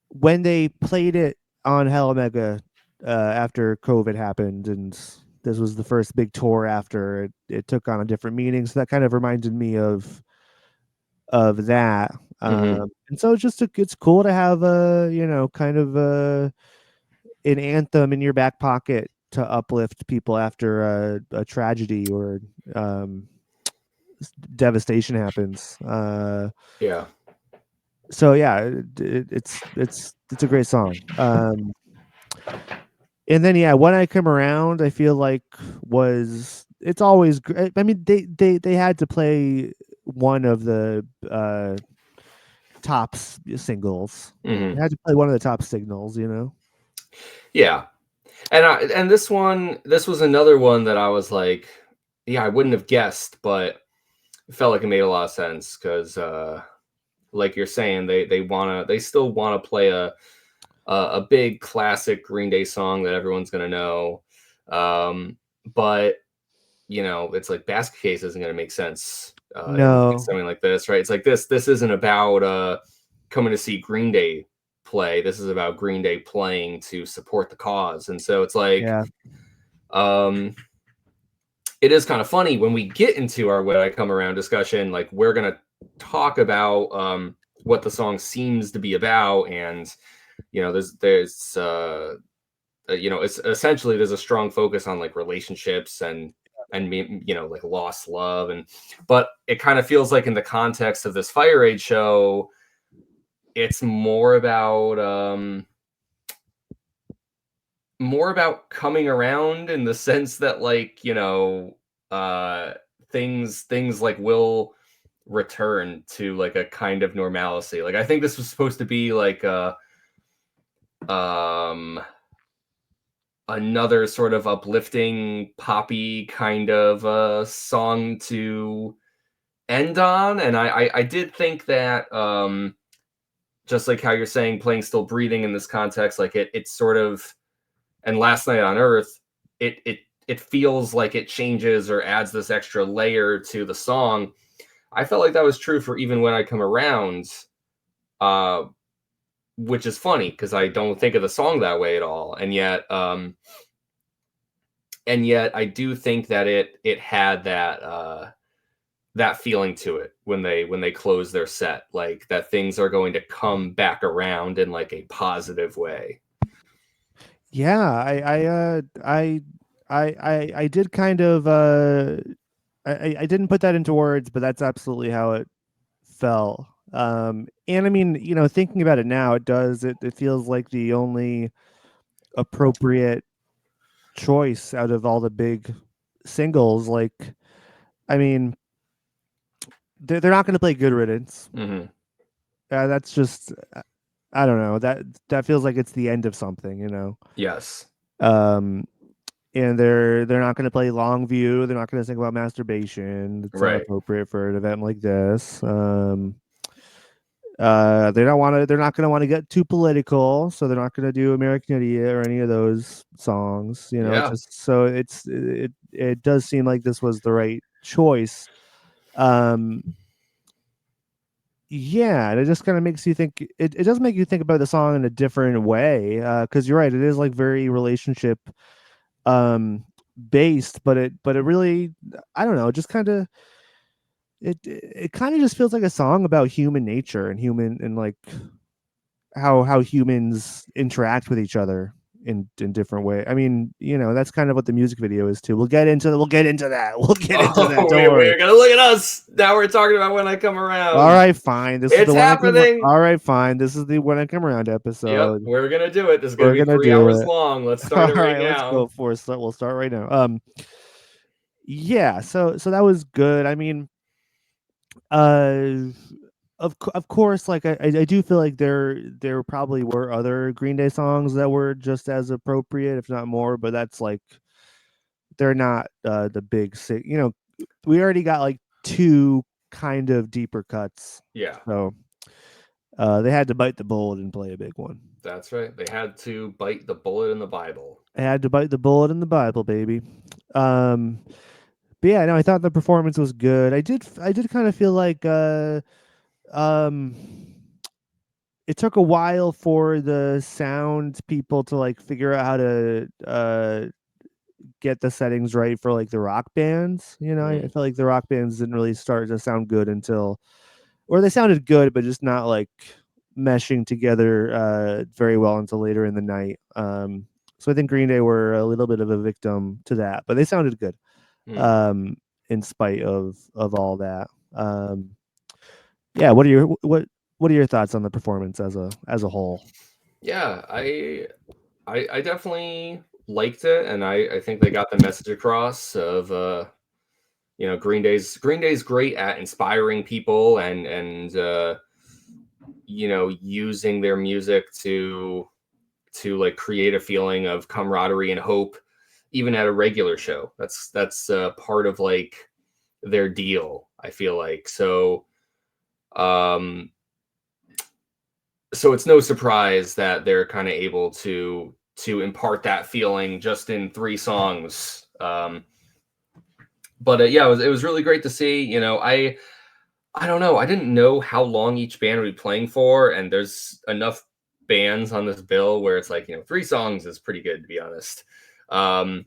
[SPEAKER 1] when they played it on Hell Omega after COVID happened, and this was the first big tour after it took on a different meaning. So that kind of reminded me of that.
[SPEAKER 2] Mhm.
[SPEAKER 1] And so it's cool to have a kind of an anthem in your back pocket to uplift people after a tragedy or um, devastation happens.
[SPEAKER 2] Yeah.
[SPEAKER 1] So yeah, it's a great song. And then yeah, When I Come Around, I feel like it's always I mean, they had to play one of the singles. They
[SPEAKER 2] Mhm.
[SPEAKER 1] had to play one of the top signals.
[SPEAKER 2] Yeah. And this was another one that I was like, yeah, I wouldn't have guessed, but it felt like it made a lot of sense because like you're saying, they still wanna play a big classic Green Day song that everyone's gonna know. But it's like Basket Case isn't going to make sense in
[SPEAKER 1] No.
[SPEAKER 2] something like this, right? It's like this isn't about coming to see Green Day play. This is about Green Day playing to support the cause. And so it's like,
[SPEAKER 1] Yeah.
[SPEAKER 2] um, it is kind of funny when we get into our When I Come Around discussion, like we're going to talk about what the song seems to be about. And, it's essentially there's a strong focus on like relationships and like lost love, but it kind of feels like in the context of this Fire Age show, it's more about coming around in the sense that like uh things like will return to like a kind of normalcy. Like I think this was supposed to be like um another sort of uplifting poppy kind of song to end on, and I did think that just like how you're saying playing Still Breathing in this context, like it's sort of, and Last Night on Earth, it feels like it changes or adds this extra layer to the song. I felt like that was true for Even When I Come Around, uh which is funny because I don't think of the song that way at all, and yet I do think that it had that feeling to it when they close their set, like that things are going to come back around in like a positive way.
[SPEAKER 1] Yeah, I did kind of I didn't put that into words, but that's absolutely how it felt. And I mean, thinking about it now, it feels like the only appropriate choice out of all the big singles. Like, I mean, they're not going to play Good Riddance.
[SPEAKER 2] Mm-hmm.
[SPEAKER 1] That's just, I don't know, that feels like it's the end of something.
[SPEAKER 2] Yes.
[SPEAKER 1] Um, and they're not going to play Longview. They're not going to sing about masturbation. It's not
[SPEAKER 2] Right.
[SPEAKER 1] appropriate for an event like this. They're not going to want to get too political, so they're not going to do American Idiot or any of those songs.
[SPEAKER 2] Yeah.
[SPEAKER 1] Just so it does seem like this was the right choice. Um, yeah, and it just kind of makes you think. It does make you think about the song in a different way. Because you're right, it is like very relationship um based, but it really, I don't know, just kind of it kind of just feels like a song about human nature and human and like how humans interact with each other in different way. I mean, that's kind of what the music video is too. We'll get into that. We'll get into that.
[SPEAKER 2] Oh,
[SPEAKER 1] Don't worry.
[SPEAKER 2] we're gonna look at us now. We're talking about When I Come
[SPEAKER 1] All
[SPEAKER 2] Around.
[SPEAKER 1] right, fine. This is
[SPEAKER 2] It's
[SPEAKER 1] the When I Come.
[SPEAKER 2] happening.
[SPEAKER 1] All right, fine. This is the When I Come Around
[SPEAKER 2] Yep,
[SPEAKER 1] episode.
[SPEAKER 2] we're gonna do it. This is gonna
[SPEAKER 1] We're
[SPEAKER 2] be
[SPEAKER 1] gonna
[SPEAKER 2] 3 hours
[SPEAKER 1] do it.
[SPEAKER 2] long. Let's start
[SPEAKER 1] All
[SPEAKER 2] it right
[SPEAKER 1] right, let's go
[SPEAKER 2] now.
[SPEAKER 1] for it. We'll start right now. Yeah. So that was good. I mean, uh, of course, like I do feel like there probably were other Green Day songs that were just as appropriate, if not more. But that's like they're not the big six. We already got like two kind of deeper cuts,
[SPEAKER 2] Yeah,
[SPEAKER 1] so they had to bite the bullet and play a big one.
[SPEAKER 2] that's right. They had to bite the bullet in the Bible.
[SPEAKER 1] I had to bite the bullet in the Bible, baby. Um, but yeah, no, I thought the performance was good. I did kind of feel like um it took a while for the sound people to like figure out how to get the settings right for like the rock bands. I
[SPEAKER 2] Mm,
[SPEAKER 1] felt like the rock bands didn't really start to sound good until, or they sounded good, but just not like meshing together very well until later in the night. So I think Green Day were a little bit of a victim to that, but they sounded good
[SPEAKER 2] mm.
[SPEAKER 1] um, in spite of all that. Yeah, what are your thoughts on the performance as a whole?
[SPEAKER 2] Yeah, I definitely liked it, and I think they got the message across of Green Day's great at inspiring people and using their music to like create a feeling of camaraderie and hope even at a regular show. That's part of like their deal, I feel like. Um so it's no surprise that they're kind of able to to impart that feeling just in 3 songs. But yeah, it was really great to see. I don't know. I didn't know how long each band would be playing for, and there's enough bands on this bill where it's like 3 songs is pretty good, to be honest. Um,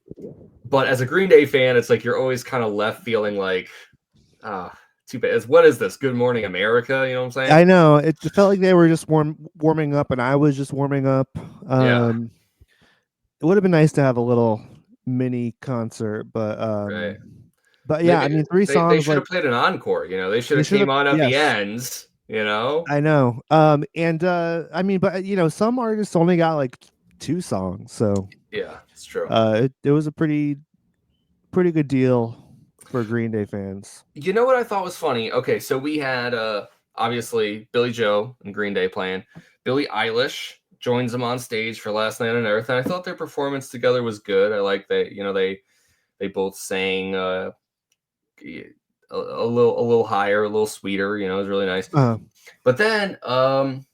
[SPEAKER 2] but as a Green Day fan, it's like you're always kind of left feeling like, ah, too bad. What is this? Good Morning America? You know what I'm saying?
[SPEAKER 1] I know it felt like they were just warming up, and I was just warming up.
[SPEAKER 2] Yeah,
[SPEAKER 1] It would have been nice to have a little mini concert,
[SPEAKER 2] right.
[SPEAKER 1] but yeah, I
[SPEAKER 2] Maybe
[SPEAKER 1] mean, three
[SPEAKER 2] they
[SPEAKER 1] songs
[SPEAKER 2] should
[SPEAKER 1] like
[SPEAKER 2] have played an encore. They should
[SPEAKER 1] they
[SPEAKER 2] have
[SPEAKER 1] should have.
[SPEAKER 2] came on at the
[SPEAKER 1] Yes,
[SPEAKER 2] ends. You know?
[SPEAKER 1] I know. And I mean, but some artists only got like 2 songs, so
[SPEAKER 2] Yeah, it's true.
[SPEAKER 1] it was a pretty good deal for Green Day fans.
[SPEAKER 2] You know what I thought was funny? Okay, so we had obviously Billy Joe and Green Day playing. Billie Eilish joins them on stage for Last Night on Earth, and I thought their performance together was good. I like that, they both sang a little higher, a little sweeter, it was really nice.
[SPEAKER 1] Uh,
[SPEAKER 2] But then after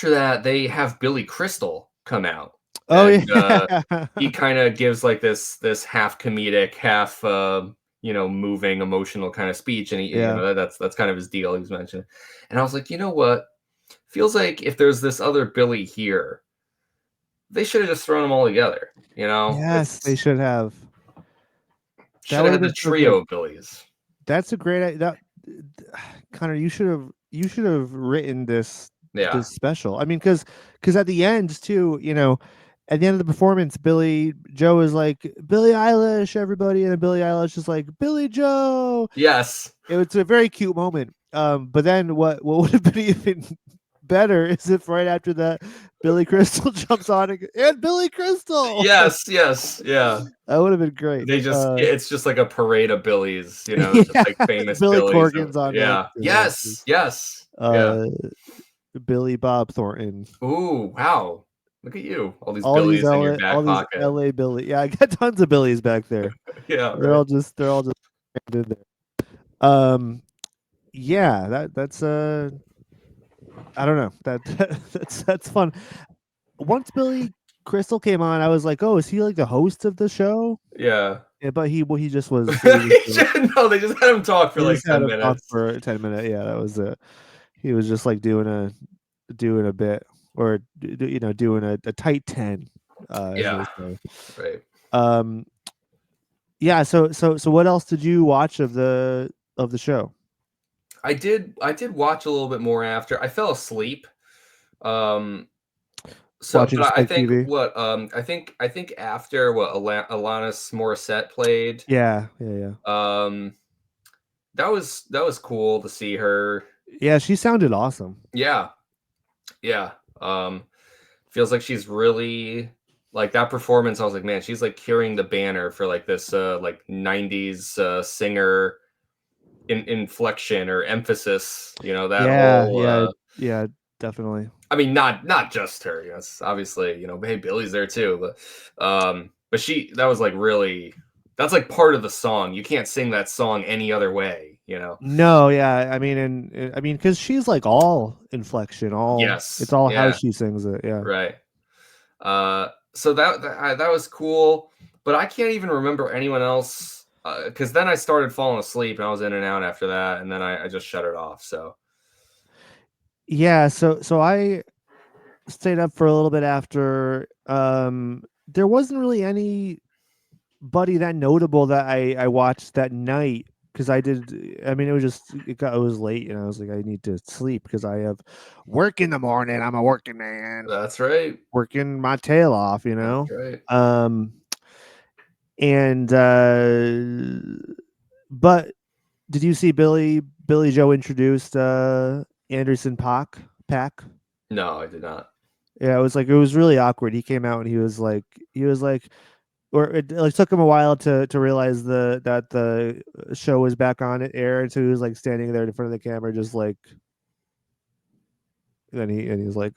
[SPEAKER 2] that they have Billy Crystal come out.
[SPEAKER 1] oh
[SPEAKER 2] And
[SPEAKER 1] yeah,
[SPEAKER 2] he kind of gives like this half comedic, half moving, emotional kind of speech, and he,
[SPEAKER 1] yeah,
[SPEAKER 2] that's kind of his deal. He was mentioning, and I was like, you know what? Feels like if there's this other Billy here, they should have just thrown them all together.
[SPEAKER 1] yes, they
[SPEAKER 2] It's
[SPEAKER 1] should have. That
[SPEAKER 2] should have
[SPEAKER 1] would
[SPEAKER 2] had
[SPEAKER 1] have
[SPEAKER 2] the
[SPEAKER 1] been so good.
[SPEAKER 2] trio of Billies.
[SPEAKER 1] That's a great that Connor. You should have written
[SPEAKER 2] Yeah.
[SPEAKER 1] this special. I mean, because at the end too, at the end of the performance, Billy Joe is like Billie Eilish, everybody, and then Billie Eilish is like Billy Joe.
[SPEAKER 2] Yes.
[SPEAKER 1] It was a very cute moment. But then what would have been even better is if right after that Billy Crystal jumps on and Billy Crystal.
[SPEAKER 2] Yes. Yes. Yeah.
[SPEAKER 1] That would have been great.
[SPEAKER 2] It's just like a parade of Billies. Just
[SPEAKER 1] Yeah,
[SPEAKER 2] like famous
[SPEAKER 1] Billy
[SPEAKER 2] Billies.
[SPEAKER 1] Corgan's on next,
[SPEAKER 2] Yeah.
[SPEAKER 1] and then
[SPEAKER 2] Yes. Yes. Yeah.
[SPEAKER 1] uh, Billy Bob Thornton.
[SPEAKER 2] Ooh, wow. Look at you. All these
[SPEAKER 1] All these
[SPEAKER 2] Billies in your
[SPEAKER 1] LA, all
[SPEAKER 2] back
[SPEAKER 1] these
[SPEAKER 2] pocket.
[SPEAKER 1] LA Billy. Yeah, I got tons of Billies back there.
[SPEAKER 2] Yeah,
[SPEAKER 1] They're
[SPEAKER 2] right.
[SPEAKER 1] all just in there. Um, yeah, that's I don't know. That's fun. Once Billy Crystal came on, I was like, oh, is he like the host of the show?
[SPEAKER 2] Yeah.
[SPEAKER 1] Yeah, but he just was. He was just,
[SPEAKER 2] No, they just had him talk for
[SPEAKER 1] he
[SPEAKER 2] like
[SPEAKER 1] just had
[SPEAKER 2] 10
[SPEAKER 1] him talk
[SPEAKER 2] minutes.
[SPEAKER 1] for 10 minutes. Yeah, that was it. He was just like doing a bit, or doing a tight 10, as they
[SPEAKER 2] Yeah,
[SPEAKER 1] say.
[SPEAKER 2] right.
[SPEAKER 1] Um, yeah. So what else did you watch of the show?
[SPEAKER 2] I did watch a little bit more after. I fell asleep. Um
[SPEAKER 1] Watching
[SPEAKER 2] but I
[SPEAKER 1] Spike
[SPEAKER 2] think
[SPEAKER 1] TV.
[SPEAKER 2] what I think after what Alanis Morissette played,
[SPEAKER 1] Yeah, yeah, yeah.
[SPEAKER 2] um that was cool to see her.
[SPEAKER 1] Yeah, she sounded awesome.
[SPEAKER 2] Yeah. Yeah. Um Feels like she's really like that performance. I was like, man, she's like carrying the banner for like this like 90s singer inflection or emphasis, that
[SPEAKER 1] Yeah,
[SPEAKER 2] whole
[SPEAKER 1] yeah, yeah, definitely.
[SPEAKER 2] I mean, not just her, yes, obviously, hey, Billy's there too, but she that was like really that's like part of the song. You can't sing that song any other way.
[SPEAKER 1] No, yeah, I mean, I mean, because she's like all inflection, it's
[SPEAKER 2] Yes.
[SPEAKER 1] all how
[SPEAKER 2] Yeah,
[SPEAKER 1] she sings it. Yeah.
[SPEAKER 2] right. So that was cool, but I can't even remember anyone else because then I started falling asleep and I was in and out after that, and then I just shut it off. So
[SPEAKER 1] Yeah, so I stayed up for a little bit after. There wasn't really anybody that notable that I watched that night, because I did. I mean, it was late, and I was like, I need to sleep because I have work in the morning. I'm a working man,
[SPEAKER 2] that's right.
[SPEAKER 1] working my tail off,
[SPEAKER 2] That's right.
[SPEAKER 1] Um, and but did you see Billy Joe introduced Anderson Pack?
[SPEAKER 2] No, I did not.
[SPEAKER 1] Yeah, it was really awkward. He came out and he was like, or it like took him a while to realize that the show was back on air, and so he was like standing there in front of the camera, just like, he's like,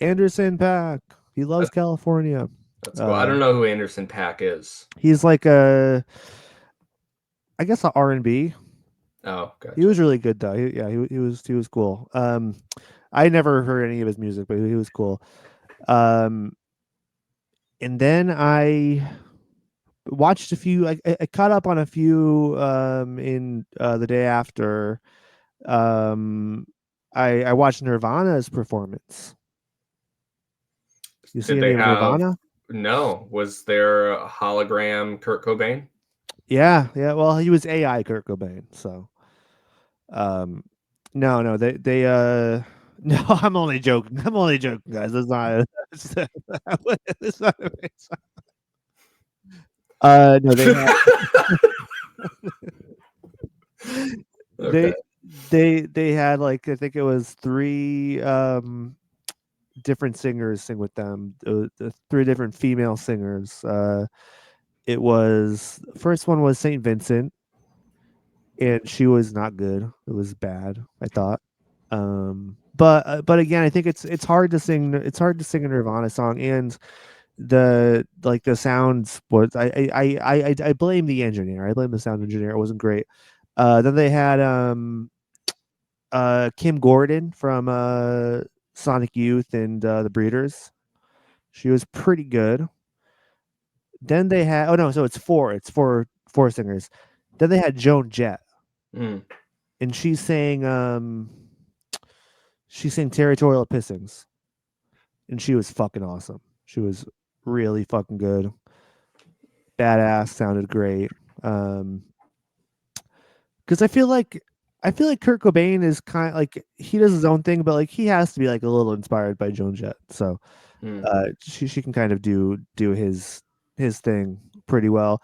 [SPEAKER 1] Anderson Pack. He loves
[SPEAKER 2] That,
[SPEAKER 1] California.
[SPEAKER 2] that's cool. I
[SPEAKER 1] Uh,
[SPEAKER 2] don't know who Anderson Pack is.
[SPEAKER 1] he's like I guess a R&B.
[SPEAKER 2] Oh,
[SPEAKER 1] He
[SPEAKER 2] gotcha.
[SPEAKER 1] was really good though. He was cool. I never heard any of his music, but he was cool. Um, and then I watched a few. I caught up on a few in the day after. Um, I watched Nirvana's performance. You see
[SPEAKER 2] Did
[SPEAKER 1] any
[SPEAKER 2] they
[SPEAKER 1] of
[SPEAKER 2] have
[SPEAKER 1] Nirvana?
[SPEAKER 2] no? Was there a hologram Kurt Cobain?
[SPEAKER 1] Yeah, yeah. Well, he was AI Kurt Cobain, so um, no, no, no. I'm only joking. I'm only joking, guys. That's not. It's not. No,
[SPEAKER 2] Okay.
[SPEAKER 1] they they had like I think it was three different singers sing with them. The three different female singers. It was first one was Saint Vincent, and she was not good. It was bad, I thought. But again, I think it's hard to sing. It's hard to sing a Nirvana song, and the sounds was I blame the engineer. I blame the sound engineer. It wasn't great. Then they had Kim Gordon from Sonic Youth and the Breeders. She was pretty good. Then they had oh no, so it's four singers. Then they had Joan Jett,
[SPEAKER 2] Mm.
[SPEAKER 1] and she sang Territorial Pissings, and she was fucking awesome. She was really fucking good, badass, sounded great. Um, because I feel like Kurt Cobain is kind of like he does his own thing, but like he has to be like a little inspired by Joan Jett. So
[SPEAKER 2] Mm.
[SPEAKER 1] she can kind of do his thing pretty well.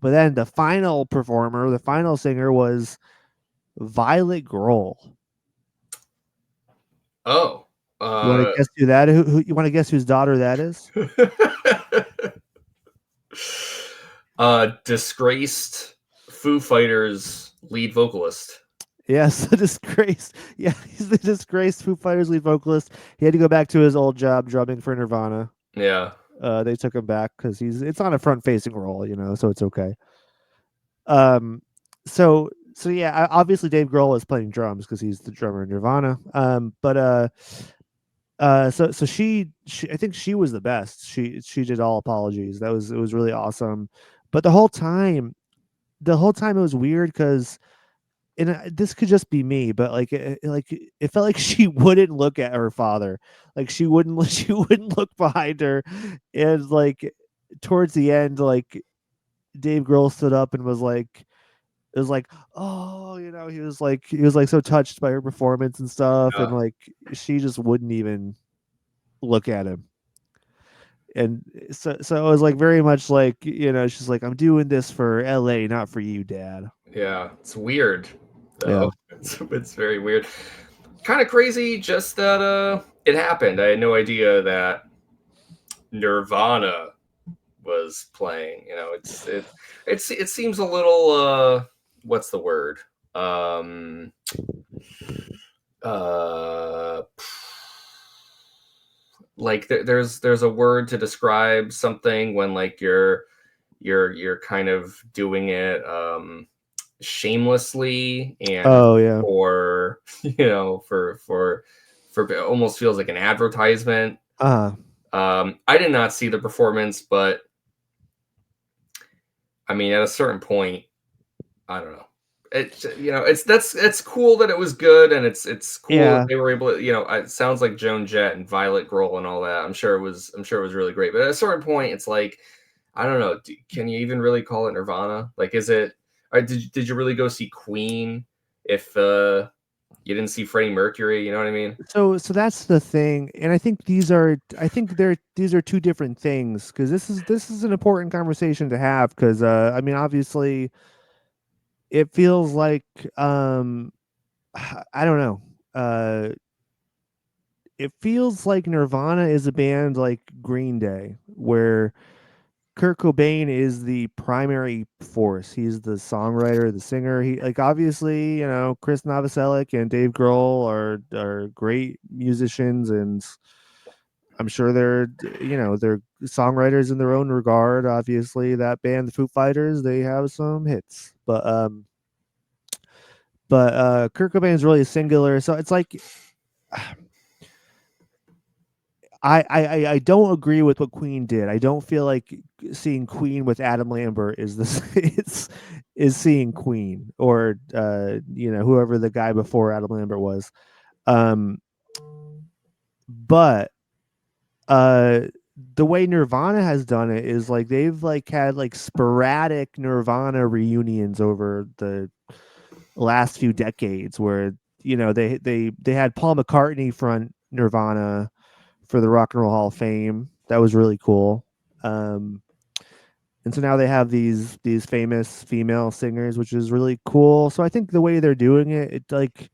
[SPEAKER 1] But then the final performer, the final singer was Violet Grohl.
[SPEAKER 2] Oh.
[SPEAKER 1] You want to
[SPEAKER 2] Uh.
[SPEAKER 1] guess who that? Who you want to guess whose daughter that is?
[SPEAKER 2] Disgraced Foo Fighters lead vocalist.
[SPEAKER 1] Yes, the disgraced. Yeah, he's the disgraced Foo Fighters lead vocalist. He had to go back to his old job drumming for Nirvana.
[SPEAKER 2] Yeah.
[SPEAKER 1] They took him back because it's not a front facing role, so it's okay. Um, so yeah, obviously Dave Grohl is playing drums because he's the drummer in Nirvana. So she I think she was the best. She did all apologies. It was really awesome. But the whole time it was weird because and this could just be me, but it felt like she wouldn't look at her father, like she wouldn't she wouldn't look behind her, and like towards the end, like Dave Grohl stood up and was like, it was like, oh, he was like so touched by her performance and stuff, and
[SPEAKER 2] Yeah.
[SPEAKER 1] like she just wouldn't even look at him, and so it was like very much like she's like, I'm doing this for L.A., not for you, Dad.
[SPEAKER 2] Yeah. It's weird,
[SPEAKER 1] Yeah.
[SPEAKER 2] though. It's very weird. Kind of crazy, just that it happened. I had no idea that Nirvana was playing. It seems a little what's the word? Um uh like there's a word to describe something when like you're kind of doing it shamelessly and
[SPEAKER 1] Oh yeah.
[SPEAKER 2] for for it almost feels like an advertisement.
[SPEAKER 1] Uh
[SPEAKER 2] I did not see the performance, but I mean, at a certain point, I don't know. It's cool that it was good, and it's cool that
[SPEAKER 1] yeah.
[SPEAKER 2] they were able to. It sounds like Joan Jett and Violet Grohl and all that. I'm sure it was really great. But at a certain point, it's like I don't know. Can you even really call it Nirvana? Like, is it? Or did you really go see Queen if you didn't see Freddie Mercury? You know what I mean?
[SPEAKER 1] So that's the thing, and I think these are two different things because this is an important conversation to have because I mean obviously it feels like um I don't know, uh it feels like Nirvana is a band like Green Day where Kurt Cobain is the primary force. He's the songwriter, the singer. He like obviously, Chris Novoselic and Dave Grohl are great musicians, and I'm sure they're songwriters in their own regard. Obviously, that band, the Foo Fighters, they have some hits, but Kurt Cobain's really singular. So it's like I don't agree with what Queen did. I don't feel like seeing Queen with Adam Lambert is this is seeing Queen, or whoever the guy before Adam Lambert was. Um, but uh the way Nirvana has done it is like they've like had like sporadic Nirvana reunions over the last few decades, where they had Paul McCartney front Nirvana for the Rock and Roll Hall of Fame. That was really cool. Um, and so now they have these famous female singers, which is really cool. So I think the way they're doing it, it like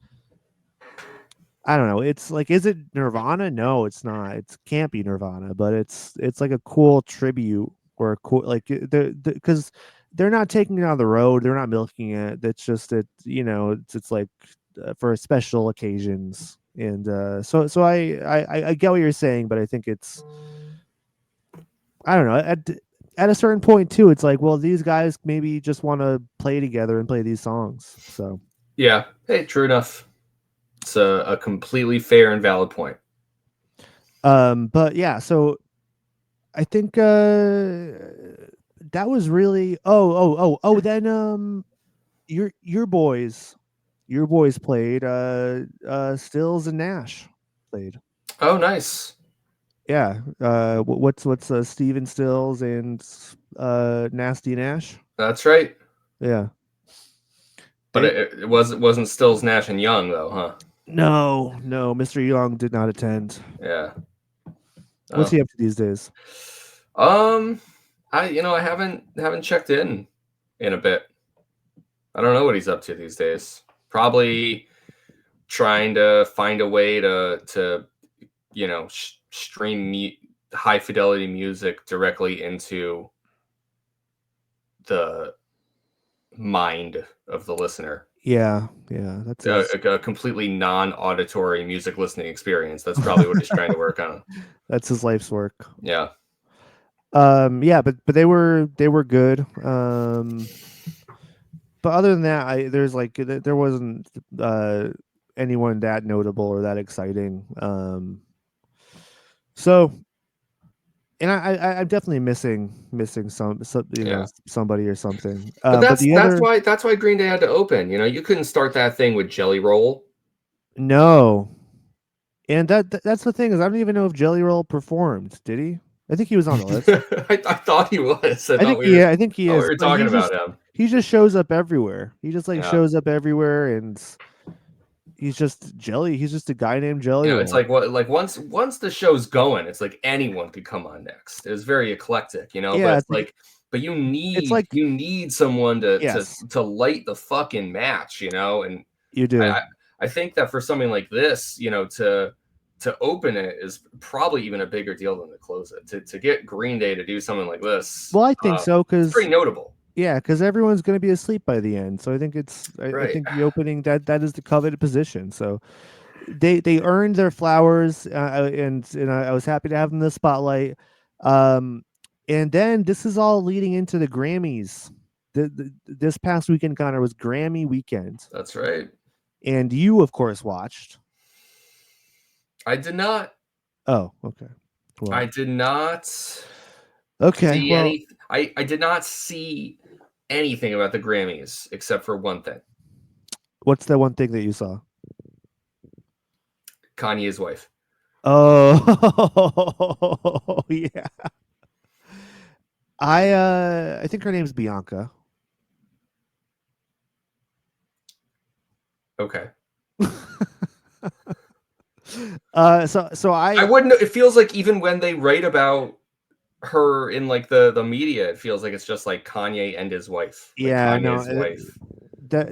[SPEAKER 1] I don't know. It's like, is it Nirvana? No, it's not. It can't be Nirvana, but it's like a cool tribute, or a cool like because they're not taking it on the road. They're not milking it. It's just that it's like for special occasions, and so I get what you're saying, but I think it's I don't know at a certain point too. It's like, well, these guys maybe just want to play together and play these songs. So
[SPEAKER 2] Yeah. Hey, true enough. It's a completely fair and valid point.
[SPEAKER 1] but yeah, so I think that was really then your boys played Stills and Nash played.
[SPEAKER 2] Oh, nice.
[SPEAKER 1] Yeah. What's Steven Stills and Nasty Nash?
[SPEAKER 2] That's right.
[SPEAKER 1] Yeah.
[SPEAKER 2] But
[SPEAKER 1] They
[SPEAKER 2] it wasn't Stills, Nash, and Young though, huh?
[SPEAKER 1] no, Mr. Young did not attend.
[SPEAKER 2] Yeah.
[SPEAKER 1] What's
[SPEAKER 2] Oh.
[SPEAKER 1] he up to these days?
[SPEAKER 2] Um, I haven't checked in a bit. I don't know what he's up to these days. Probably trying to find a way to stream high fidelity music directly into the mind of the listener.
[SPEAKER 1] Yeah, that's his.
[SPEAKER 2] A completely non-auditory music listening experience. That's probably what he's trying to work on.
[SPEAKER 1] That's his life's work.
[SPEAKER 2] Yeah.
[SPEAKER 1] Yeah, but they were good. But other than that, there wasn't anyone that notable or that exciting. So, and I'm definitely missing some
[SPEAKER 2] Yeah.
[SPEAKER 1] somebody or something.
[SPEAKER 2] But
[SPEAKER 1] But the other
[SPEAKER 2] that's why Green Day had to open. You couldn't start that thing with Jelly Roll.
[SPEAKER 1] no, and that's the thing, is I don't even know if Jelly Roll performed. Did he? I think he was on the list.
[SPEAKER 2] I thought he was.
[SPEAKER 1] I think he
[SPEAKER 2] I thought we
[SPEAKER 1] is,
[SPEAKER 2] were
[SPEAKER 1] but
[SPEAKER 2] talking about him.
[SPEAKER 1] he just shows up everywhere. He just like
[SPEAKER 2] Yeah.
[SPEAKER 1] shows up everywhere, and he's just Jelly. He's just a guy named Jelly
[SPEAKER 2] It's
[SPEAKER 1] Roll.
[SPEAKER 2] like what like once the show's going, it's like anyone could come on next. It's very eclectic.
[SPEAKER 1] Yeah,
[SPEAKER 2] But like but
[SPEAKER 1] it's like
[SPEAKER 2] you need someone to
[SPEAKER 1] yes,
[SPEAKER 2] light the fucking match. And
[SPEAKER 1] you
[SPEAKER 2] I
[SPEAKER 1] do.
[SPEAKER 2] I I think that for something like this, to open it is probably even a bigger deal than to close it. To get Green Day to do something like this,
[SPEAKER 1] Well, I think so,
[SPEAKER 2] it's
[SPEAKER 1] because
[SPEAKER 2] pretty notable.
[SPEAKER 1] yeah, because everyone's going to be asleep by the end. So I think I
[SPEAKER 2] Right.
[SPEAKER 1] think the opening, that is the coveted position. So they earned their flowers, and I was happy to have them in the spotlight. Um, and then this is all leading into the Grammys. This past weekend, Connor, was Grammy weekend,
[SPEAKER 2] That's right.
[SPEAKER 1] and you, of course, watched.
[SPEAKER 2] I did not.
[SPEAKER 1] Oh, okay.
[SPEAKER 2] I
[SPEAKER 1] Well,
[SPEAKER 2] did not
[SPEAKER 1] okay.
[SPEAKER 2] see
[SPEAKER 1] Well,
[SPEAKER 2] any. I did not see anything about the Grammys except for one thing:
[SPEAKER 1] what's the one thing that you saw?
[SPEAKER 2] Kanye's wife.
[SPEAKER 1] Oh, yeah. I think her name's Bianca.
[SPEAKER 2] Okay.
[SPEAKER 1] So
[SPEAKER 2] I wouldn't. It feels like even when they write about her in like the media, it feels like it's just like Kanye and his wife, like
[SPEAKER 1] yeah, no,
[SPEAKER 2] Kanye's wife.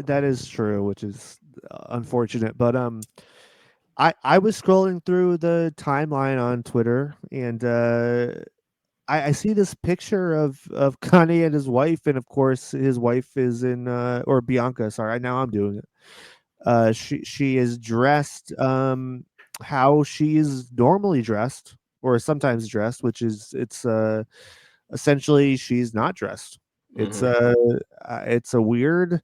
[SPEAKER 1] that is true, which is unfortunate. But I was scrolling through the timeline on Twitter, and I see this picture of Kanye and his wife, and of course his wife is in or Bianca. Sorry, now I'm doing it. She is dressed how she is normally dressed, or sometimes dressed, which is it's essentially she's not dressed. It's
[SPEAKER 2] Hmm.
[SPEAKER 1] it's a weird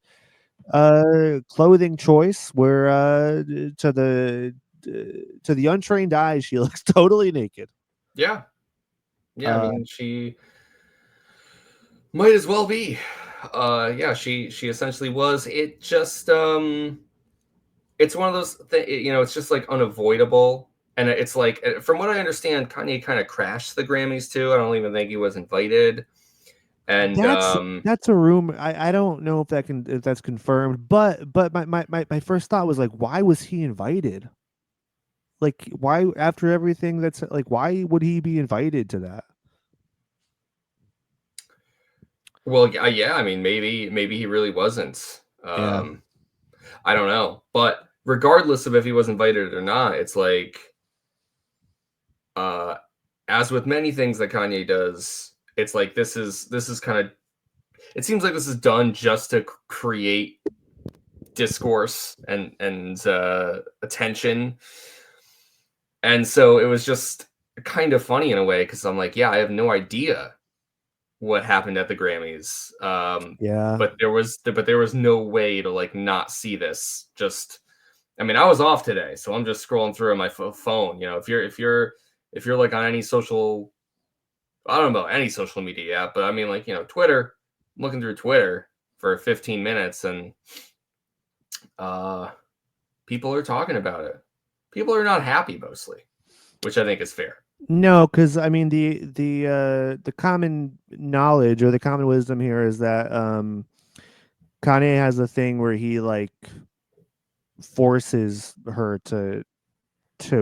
[SPEAKER 1] clothing choice where to the untrained eye she looks totally naked.
[SPEAKER 2] Yeah. Yeah, I
[SPEAKER 1] Uh,
[SPEAKER 2] mean, she might as well be. Yeah, she essentially was. It just it's one of those it's just like unavoidable. And it's like from what I understand, Kanye kind of crashed the Grammys too. I don't even think he was invited. And
[SPEAKER 1] that's a rumor. I don't know if that's confirmed, but my first thought was like, why was he invited? Like, why after everything that's like, why would he be invited to that?
[SPEAKER 2] well, yeah, I mean, maybe he really wasn't.
[SPEAKER 1] Yeah,
[SPEAKER 2] I don't know. But regardless of if he was invited or not, it's like uh as with many things that Kanye does, it's like this is kind of it seems like this is done just to create discourse and attention. And so it was just kind of funny in a way because I'm like, yeah, I have no idea what happened at the Grammys.
[SPEAKER 1] yeah.
[SPEAKER 2] But there was no way to like not see this. Just I mean, I was off today, so I'm just scrolling through on my phone. If you're like on any social, I don't know about any social media app, but I mean like Twitter. I'm looking through Twitter for 15 minutes, and uh, people are talking about it. People are not happy mostly, which I think is fair.
[SPEAKER 1] No, because I mean the common knowledge or the common wisdom here is that Kanye has a thing where he like forces her to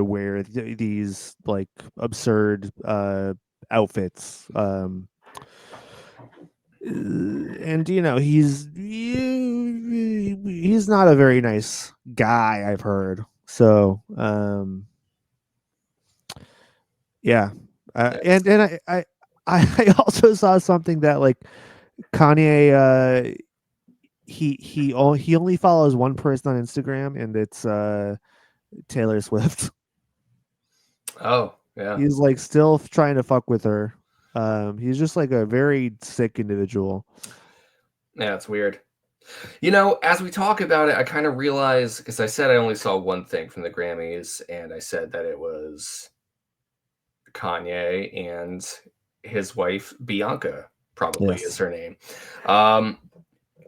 [SPEAKER 1] wear these like absurd outfits. And he's not a very nice guy, I've heard. So yeah,
[SPEAKER 2] Yes.
[SPEAKER 1] and I also saw something that like Kanye he only follows one person on Instagram, and it's Taylor Swift.
[SPEAKER 2] Oh, yeah.
[SPEAKER 1] He's like still trying to fuck with her. He's just like a very sick individual.
[SPEAKER 2] Yeah, it's weird. As we talk about it, I kind of realize because I said I only saw one thing from the Grammys, and I said that it was Kanye and his wife Bianca, probably is
[SPEAKER 1] Yes.
[SPEAKER 2] her name. Um,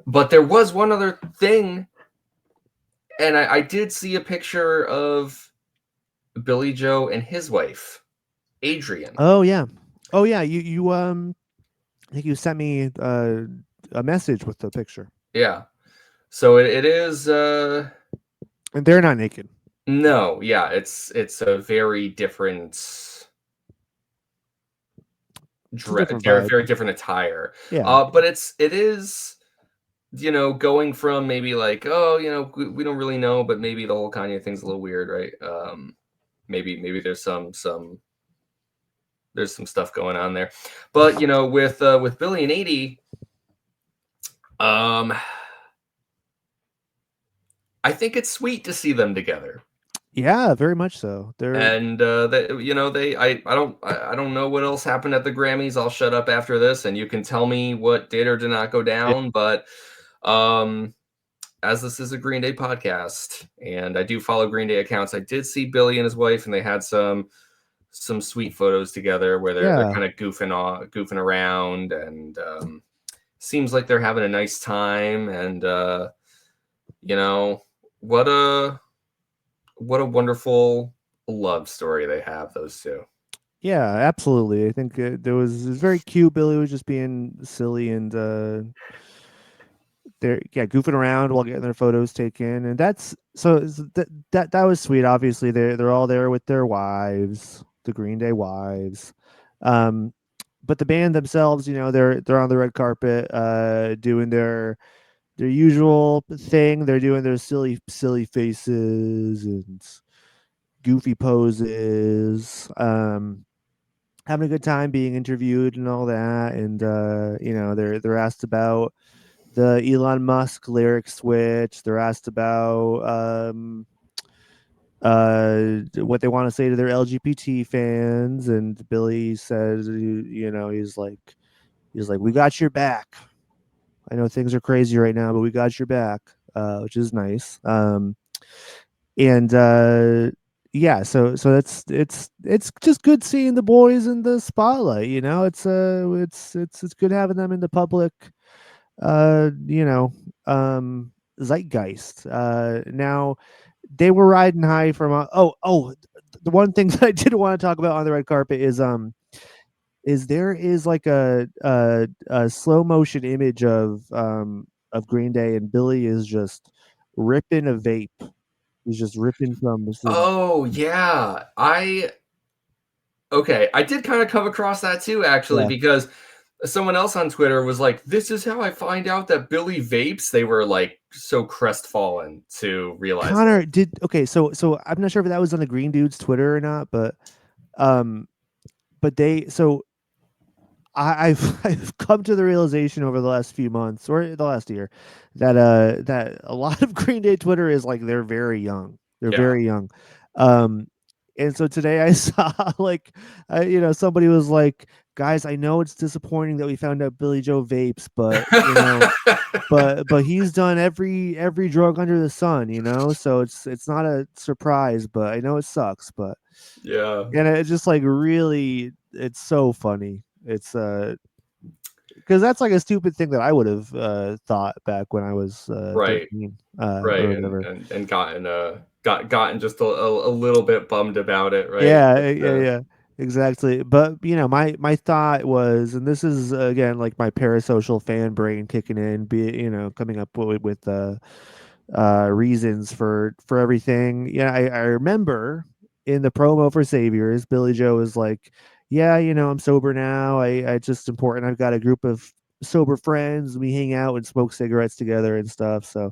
[SPEAKER 2] but there was one other thing, and I did see a picture of Billy Joe and his wife, Adrian.
[SPEAKER 1] Oh yeah. Oh yeah. You I think you sent me a message with the picture,
[SPEAKER 2] Yeah. So it is
[SPEAKER 1] and they're not naked.
[SPEAKER 2] no, yeah, it's a very different
[SPEAKER 1] It's a different
[SPEAKER 2] they're a
[SPEAKER 1] vibe.
[SPEAKER 2] very different attire.
[SPEAKER 1] Yeah.
[SPEAKER 2] But it is going from maybe like, oh, we don't really know, but maybe the whole Kanye thing's a little weird, right? Maybe there's some stuff going on there. But with Billy and 80, um I think it's sweet to see them together.
[SPEAKER 1] Yeah, very much so. They're
[SPEAKER 2] And they I don't know what else happened at the Grammys. I'll shut up after this and you can tell me what did or did not go
[SPEAKER 1] yeah,
[SPEAKER 2] down, but um as this is a Green Day podcast and I do follow Green Day accounts, I did see Billy and his wife and they had some sweet photos together where they're
[SPEAKER 1] yeah,
[SPEAKER 2] kind of goofing around, and seems like they're having a nice time. And you know what a wonderful love story they have, those two.
[SPEAKER 1] yeah, absolutely. I think it was very cute. Billy was just being silly and they're yeah goofing around while getting their photos taken, and that was sweet. Obviously, they're all there with their wives, the Green Day wives. Um, but the band themselves, they're on the red carpet, doing their usual thing. They're doing their silly faces and goofy poses. Having a good time being interviewed and all that, and they're asked about the Elon Musk lyric switch. They're asked about what they want to say to their LGBT fans, and Billy says, he's like, we got your back. I know things are crazy right now, but we got your back, which is nice. And yeah, so it's just good seeing the boys in the spotlight. It's good having them in the public. You know, zeitgeist. Now they were riding high from. The one thing that I did want to talk about on the red carpet is there is like a slow motion image of Green Day, and Billy is just ripping a vape. He's just ripping from this.
[SPEAKER 2] Oh yeah, I did kind of come across that too, actually,
[SPEAKER 1] Yeah,
[SPEAKER 2] because someone else on Twitter was like, "This is how I find out that Billy vapes." They were like so crestfallen to realize it.
[SPEAKER 1] Connor did okay. So I'm not sure if that was on the Green Dude's Twitter or not, um, but they so I've I've come to the realization over the last few months or the last year that a lot of Green Day Twitter is like they're very young. They're
[SPEAKER 2] Yeah.
[SPEAKER 1] very young. Um and so today I saw like somebody was like, guys, I know it's disappointing that we found out Billy Joe vapes, but but he's done every drug under the sun, so it's not a surprise, but I know it sucks, but
[SPEAKER 2] Yeah.
[SPEAKER 1] and it just like really it's so funny. It's because that's like a stupid thing that I would have thought back when I was
[SPEAKER 2] Right.
[SPEAKER 1] 13
[SPEAKER 2] Right.
[SPEAKER 1] or
[SPEAKER 2] And
[SPEAKER 1] whatever.
[SPEAKER 2] and gotten gotten just a little bit bummed about it, right?
[SPEAKER 1] Yeah,
[SPEAKER 2] But,
[SPEAKER 1] yeah, exactly. But my thought was, and this is again like my parasocial fan brain kicking in, be coming up with reasons for everything. Yeah, I remember in the promo for Saviors, Billy Joe was like, "Yeah, I'm sober now. I just important. I've got a group of sober friends. We hang out and smoke cigarettes together and stuff." So,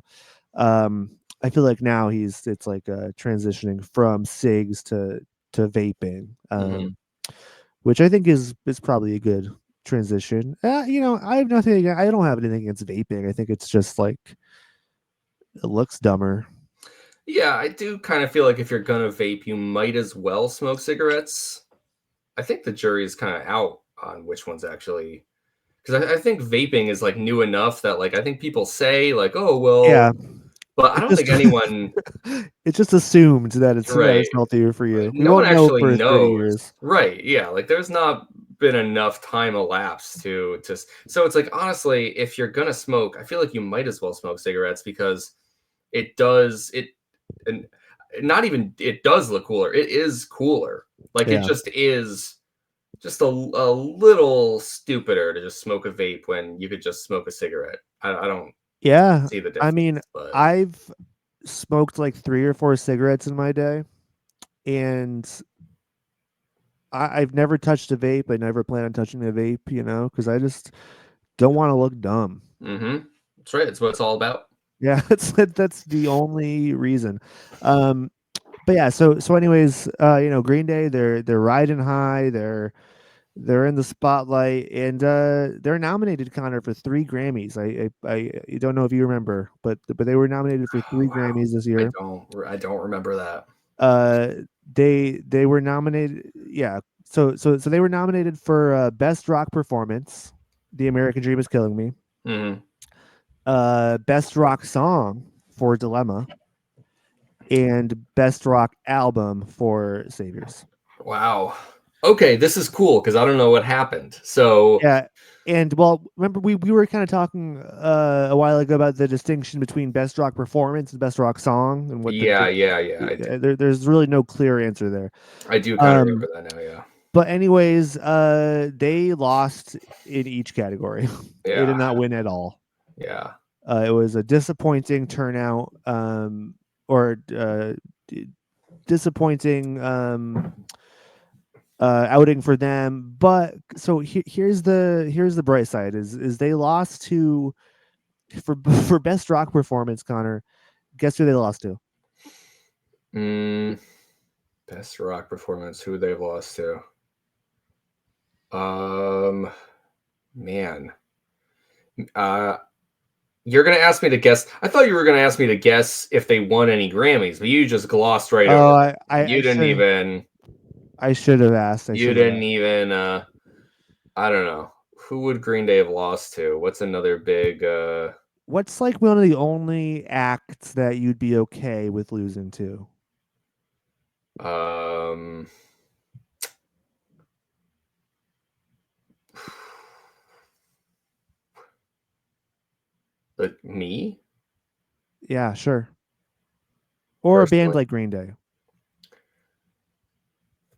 [SPEAKER 1] um, I feel like now it's like transitioning from cigs to vaping,
[SPEAKER 2] mhm.
[SPEAKER 1] which I think is probably a good transition. I have nothing. I don't have anything against vaping. I think it's just like it looks dumber.
[SPEAKER 2] Yeah, I do kind of feel like if you're gonna vape, you might as well smoke cigarettes. I think the jury is kind of out on which ones actually, because I think vaping is like new enough that like I think people say like, oh well,
[SPEAKER 1] Yeah,
[SPEAKER 2] but I
[SPEAKER 1] it
[SPEAKER 2] don't
[SPEAKER 1] just
[SPEAKER 2] think anyone.
[SPEAKER 1] it's just assumed that
[SPEAKER 2] Right.
[SPEAKER 1] it's healthier for you. We
[SPEAKER 2] No one
[SPEAKER 1] won't know
[SPEAKER 2] actually
[SPEAKER 1] for 30
[SPEAKER 2] knows.
[SPEAKER 1] years.
[SPEAKER 2] Right, yeah, like, there's not been enough time elapsed to so it's like, honestly, if you're gonna smoke, I feel like you might as well smoke cigarettes because it and not even it does look cooler, it is cooler. Like, it
[SPEAKER 1] Yeah.
[SPEAKER 2] just is just a little stupider to just smoke a vape when you could just smoke a cigarette. I don't
[SPEAKER 1] Yeah.
[SPEAKER 2] see the
[SPEAKER 1] I
[SPEAKER 2] difference,
[SPEAKER 1] mean,
[SPEAKER 2] but
[SPEAKER 1] I've smoked like 3 or 4 cigarettes in my day, and I've never touched a vape. I never plan on touching a vape, because I just don't want to look dumb.
[SPEAKER 2] mhm. That's right, it's what it's all about.
[SPEAKER 1] Yeah, that's the only reason. Um, but yeah, so anyways, Green Day, they're riding high. They're in the spotlight, and they're nominated, Connor, for 3 Grammys. I don't know if you remember, but they were nominated for
[SPEAKER 2] Oh,
[SPEAKER 1] three
[SPEAKER 2] wow.
[SPEAKER 1] Grammys this year.
[SPEAKER 2] I don't remember that.
[SPEAKER 1] Uh, they were nominated. Yeah, so they were nominated for best rock performance. The American Dream is Killing Me.
[SPEAKER 2] Mhm.
[SPEAKER 1] Best rock song for Dilemma, and best rock album for Saviors.
[SPEAKER 2] Wow. Okay, this is cool because I don't know what happened. So,
[SPEAKER 1] Yeah, and well, remember we were kind of talking a while ago about the distinction between best rock performance and best rock song, and what
[SPEAKER 2] yeah, yeah, yeah.
[SPEAKER 1] there's really no clear answer there.
[SPEAKER 2] I do kind of
[SPEAKER 1] Um,
[SPEAKER 2] remember that now. Yeah,
[SPEAKER 1] but anyways, they lost in each category. They
[SPEAKER 2] yeah,
[SPEAKER 1] did not win at all.
[SPEAKER 2] yeah.
[SPEAKER 1] It was a disappointing turnout, or d- disappointing outing for them. But so here's the bright side is they lost to for for best rock performance, Connor. Guess who they lost to?
[SPEAKER 2] Mm, best rock performance. Who they've lost to? Um, man. Uh, you're gonna ask me to guess. I thought you were gonna ask me to guess if they won any Grammys, but you just glossed right over
[SPEAKER 1] Oh,
[SPEAKER 2] it. You didn't even.
[SPEAKER 1] I should have asked. I
[SPEAKER 2] You
[SPEAKER 1] should have
[SPEAKER 2] didn't
[SPEAKER 1] asked.
[SPEAKER 2] even. I don't know. Who would Green Day have lost to? What's another big?
[SPEAKER 1] What's like one of the only acts that you'd be okay with losing to?
[SPEAKER 2] Um, but me
[SPEAKER 1] Yeah, sure. Or a band
[SPEAKER 2] personally.
[SPEAKER 1] like Green Day.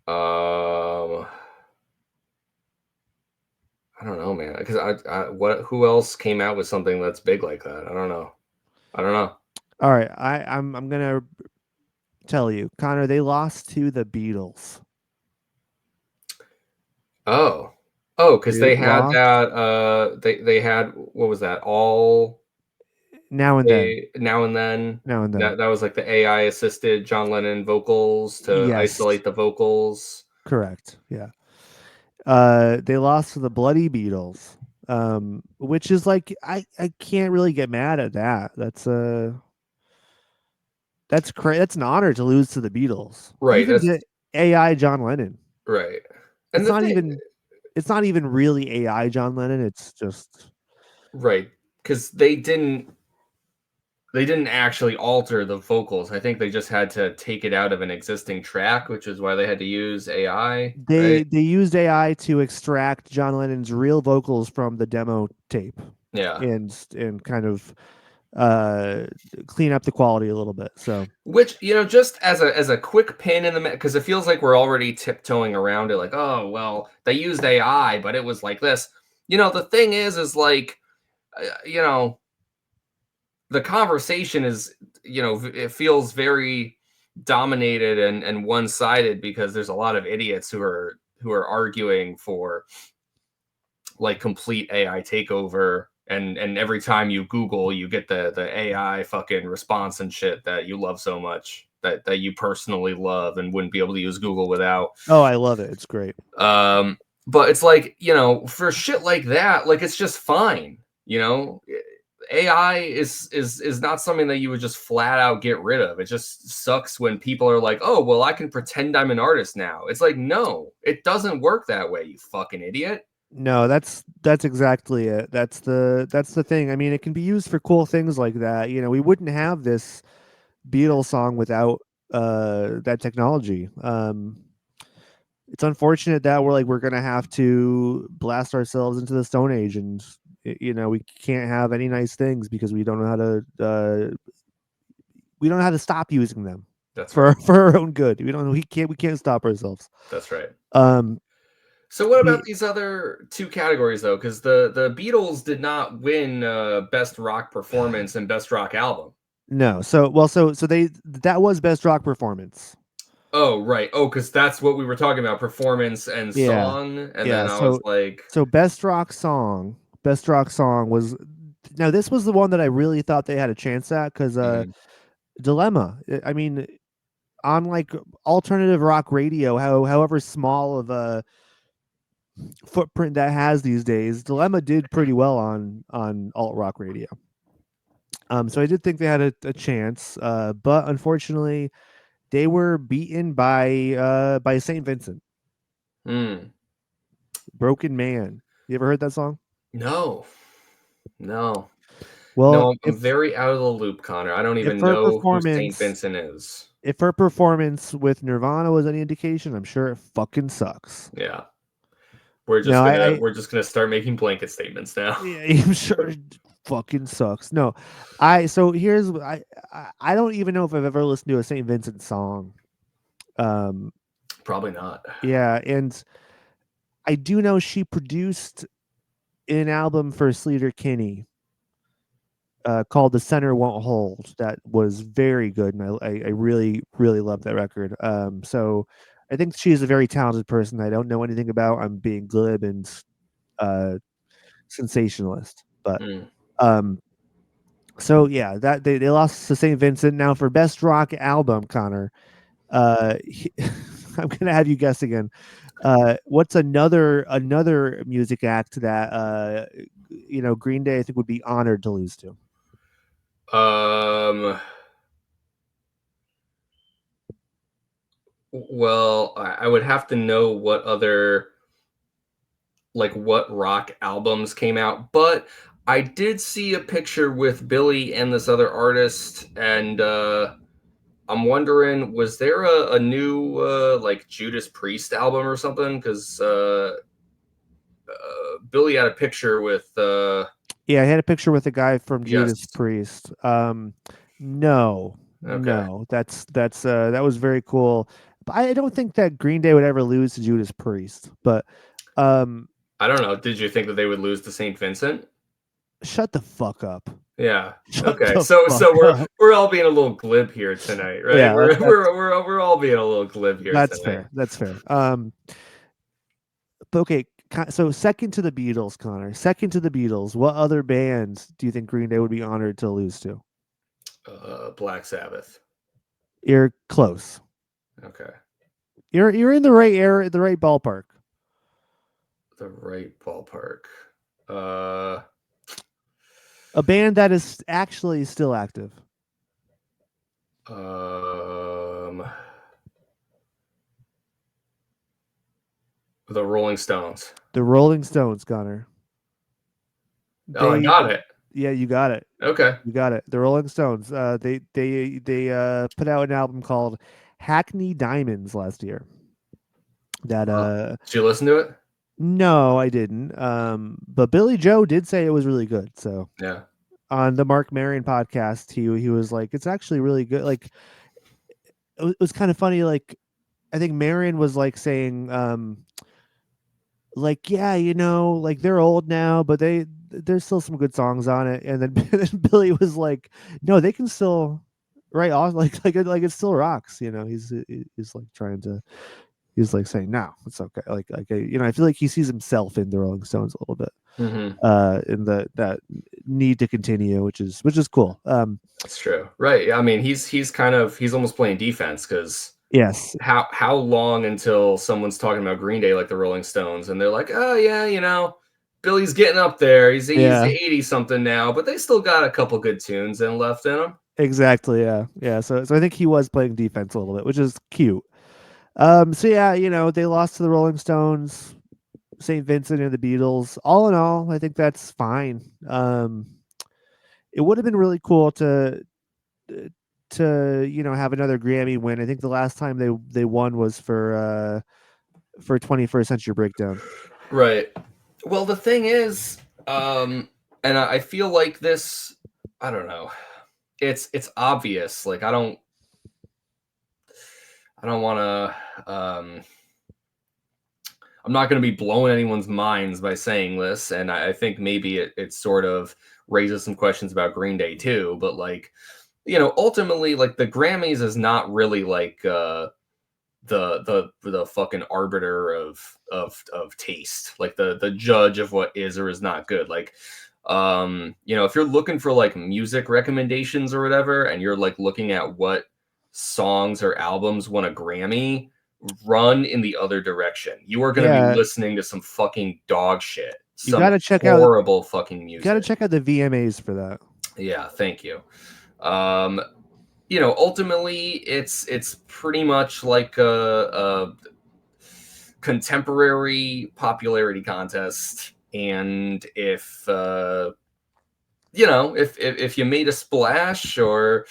[SPEAKER 2] Um, I don't know, man. Because what? Who else came out with something that's big like that? I don't know. I don't know.
[SPEAKER 1] All right, I'm gonna tell you, Connor. They lost to the Beatles.
[SPEAKER 2] Oh, oh, because
[SPEAKER 1] They
[SPEAKER 2] they had
[SPEAKER 1] lost
[SPEAKER 2] that. They had, what was that? All
[SPEAKER 1] now and then.
[SPEAKER 2] they now and then.
[SPEAKER 1] Now and then.
[SPEAKER 2] That was like the AI assisted John Lennon vocals to
[SPEAKER 1] Yes,
[SPEAKER 2] isolate the vocals.
[SPEAKER 1] correct. Yeah. They lost to the Bloody Beatles. Which is like I can't really get mad at that. That's crazy. That's an honor to lose to the Beatles.
[SPEAKER 2] Right.
[SPEAKER 1] Even
[SPEAKER 2] That's
[SPEAKER 1] to AI John Lennon.
[SPEAKER 2] right. And
[SPEAKER 1] It's
[SPEAKER 2] the
[SPEAKER 1] not
[SPEAKER 2] thing,
[SPEAKER 1] even it's not even really AI John Lennon. It's just
[SPEAKER 2] right? Because they didn't actually alter the vocals. I think they just had to take it out of an existing track, which is why they had to use AI, right?
[SPEAKER 1] they used AI to extract John Lennon's real vocals from the demo tape
[SPEAKER 2] Yeah.
[SPEAKER 1] and kind of uh clean up the quality a little bit. So
[SPEAKER 2] Which, just as a quick pin in the, because it feels like we're already tiptoeing around it, like, oh well, they used AI, but it was like this. The thing is like, uh, you know, the conversation is, it feels very dominated and one sided because there's a lot of idiots who are arguing for like complete AI takeover. And every time you Google, you get the AI fucking response and shit that you love so much, that you personally love and wouldn't be able to use Google without.
[SPEAKER 1] oh, I love it. It's great.
[SPEAKER 2] But it's like, for shit like that, like it's just fine. You know, AI is not something that you would just flat out get rid of. It just sucks when people are like, "Oh, well, I can pretend I'm an artist now." It's like, no, it doesn't work that way, you fucking idiot.
[SPEAKER 1] No, that's exactly it. That's the thing. I mean, it can be used for cool things like that. We wouldn't have this Beatles song without that technology. It's unfortunate that we're gonna have to blast ourselves into the Stone Age, and we can't have any nice things because we don't know how to stop using them
[SPEAKER 2] That's
[SPEAKER 1] for
[SPEAKER 2] right.
[SPEAKER 1] for our own good. We can't stop ourselves.
[SPEAKER 2] That's right.
[SPEAKER 1] Um,
[SPEAKER 2] So what about
[SPEAKER 1] the
[SPEAKER 2] these other two categories though? Because the Beatles did not win best rock performance and best rock album.
[SPEAKER 1] No, so they that was best rock performance.
[SPEAKER 2] Oh, right. Oh, because that's what we were talking about, performance and
[SPEAKER 1] Yeah,
[SPEAKER 2] song. And
[SPEAKER 1] yeah.
[SPEAKER 2] then I was like,
[SPEAKER 1] So best rock song was now this was the one that I really thought they had a chance at because
[SPEAKER 2] mhm,
[SPEAKER 1] Dilemma. I mean, on like alternative rock radio, however small of a footprint that has these days, Dilemma did pretty well on alt rock radio. So I did think they had a chance, but unfortunately, they were beaten by Saint Vincent,
[SPEAKER 2] hmm.
[SPEAKER 1] Broken Man. You ever heard that song?
[SPEAKER 2] No, no,
[SPEAKER 1] Well,
[SPEAKER 2] no. I'm very out of the loop, Connor. I don't
[SPEAKER 1] if
[SPEAKER 2] even
[SPEAKER 1] her
[SPEAKER 2] know who Saint
[SPEAKER 1] performance
[SPEAKER 2] Vincent is.
[SPEAKER 1] if her performance with Nirvana was any indication, I'm sure it fucking sucks.
[SPEAKER 2] Yeah, we're
[SPEAKER 1] No,
[SPEAKER 2] just gonna we're just gonna start making blanket statements now.
[SPEAKER 1] I'm sure it fucking sucks. No, I so here's I don't even know if I've ever listened to a Saint Vincent song. Um,
[SPEAKER 2] Probably not.
[SPEAKER 1] yeah, and I do know she produced an album for Sleater Kinney called "The Center Won't Hold." That was very good, and I really really love that record. So I think she is a very talented person. I don't know anything about. I'm being glib and uh, sensationalist, but
[SPEAKER 2] Mm.
[SPEAKER 1] um, so yeah, that they lost to Saint Vincent. Now for best rock album, Connor, he, I'm gonna have you guess again. What's another music act that Green Day I think would be honored to lose to?
[SPEAKER 2] Um. Well, I would have to know what rock albums came out, but I did see a picture with Billy and this other artist, and I'm wondering, was there a new like Judas Priest album or something? Because Billy had a picture with
[SPEAKER 1] Yeah, I had a picture with a guy from Judas
[SPEAKER 2] yes.
[SPEAKER 1] Priest. No,
[SPEAKER 2] Okay.
[SPEAKER 1] no, that was very cool. But I don't think that Green Day would ever lose to Judas Priest. But um,
[SPEAKER 2] I don't know. Did you think that they would lose to St. Vincent?
[SPEAKER 1] shut the fuck up.
[SPEAKER 2] Yeah.
[SPEAKER 1] Shut
[SPEAKER 2] Okay.
[SPEAKER 1] the fuck
[SPEAKER 2] So
[SPEAKER 1] up.
[SPEAKER 2] we're all being a little glib here tonight, right?
[SPEAKER 1] Yeah,
[SPEAKER 2] We're all being a little glib here
[SPEAKER 1] that's
[SPEAKER 2] tonight.
[SPEAKER 1] fair. That's fair. But okay. So second to the Beatles, Connor. Second to the Beatles. What other bands do you think Green Day would be honored to lose to?
[SPEAKER 2] Black Sabbath.
[SPEAKER 1] You're close.
[SPEAKER 2] Okay.
[SPEAKER 1] You're in the right area, the right ballpark.
[SPEAKER 2] The right ballpark. Uh,
[SPEAKER 1] A band that is actually still active.
[SPEAKER 2] um, the Rolling Stones.
[SPEAKER 1] The Rolling Stones, Connor.
[SPEAKER 2] Oh, I
[SPEAKER 1] They,
[SPEAKER 2] got it.
[SPEAKER 1] yeah, you got it.
[SPEAKER 2] Okay.
[SPEAKER 1] You got it. The Rolling Stones. They put out an album called Hackney Diamonds last year. That
[SPEAKER 2] Did you listen to it?
[SPEAKER 1] no, I didn't. But Billy Joe did say it was really good. So
[SPEAKER 2] Yeah.
[SPEAKER 1] on the Mark Maron podcast, he was like, it's actually really good. Like it was kind of funny. Like I think Maron was like saying, like yeah, like they're old now, but there's still some good songs on it. And then, then Billy was like, no, they can still write off like it still rocks. He's like trying to he's like saying no, it's okay. I feel like he sees himself in the Rolling Stones a little bit.
[SPEAKER 2] Mm-hmm.
[SPEAKER 1] In the that need to continue, which is cool.
[SPEAKER 2] That's true. Right. I mean, he's almost playing defense because
[SPEAKER 1] Yes,
[SPEAKER 2] how long until someone's talking about Green Day like the Rolling Stones and they're like, oh yeah, Billy's getting up there. He's
[SPEAKER 1] yeah,
[SPEAKER 2] 80 something now, but they still got a couple good tunes and left in them.
[SPEAKER 1] exactly, yeah. So I think he was playing defense a little bit, which is cute. So yeah, they lost to the Rolling Stones, St. Vincent, and the Beatles. All in all, I think that's fine. It would have been really cool to have another Grammy win. I think the last time they won was for 21st Century Breakdown.
[SPEAKER 2] Right. Well, the thing is, and I feel like this, I don't know. It's obvious. Like I don't want to I'm not going to be blowing anyone's minds by saying this, and I think maybe it sort of raises some questions about Green Day too. But like, ultimately, like the Grammys is not really like the fucking arbiter of taste, like the judge of what is or is not good. Like, if you're looking for like music recommendations or whatever, and you're like looking at what songs or albums won a Grammy, run in the other direction. You are going to be
[SPEAKER 1] Yeah,
[SPEAKER 2] listening to some fucking dog shit,
[SPEAKER 1] you
[SPEAKER 2] some
[SPEAKER 1] gotta check out
[SPEAKER 2] horrible fucking
[SPEAKER 1] you gotta
[SPEAKER 2] music.
[SPEAKER 1] check out the VMAs for that.
[SPEAKER 2] Yeah, thank you. Um, ultimately, it's pretty much like a contemporary popularity contest, and if you made a splash, or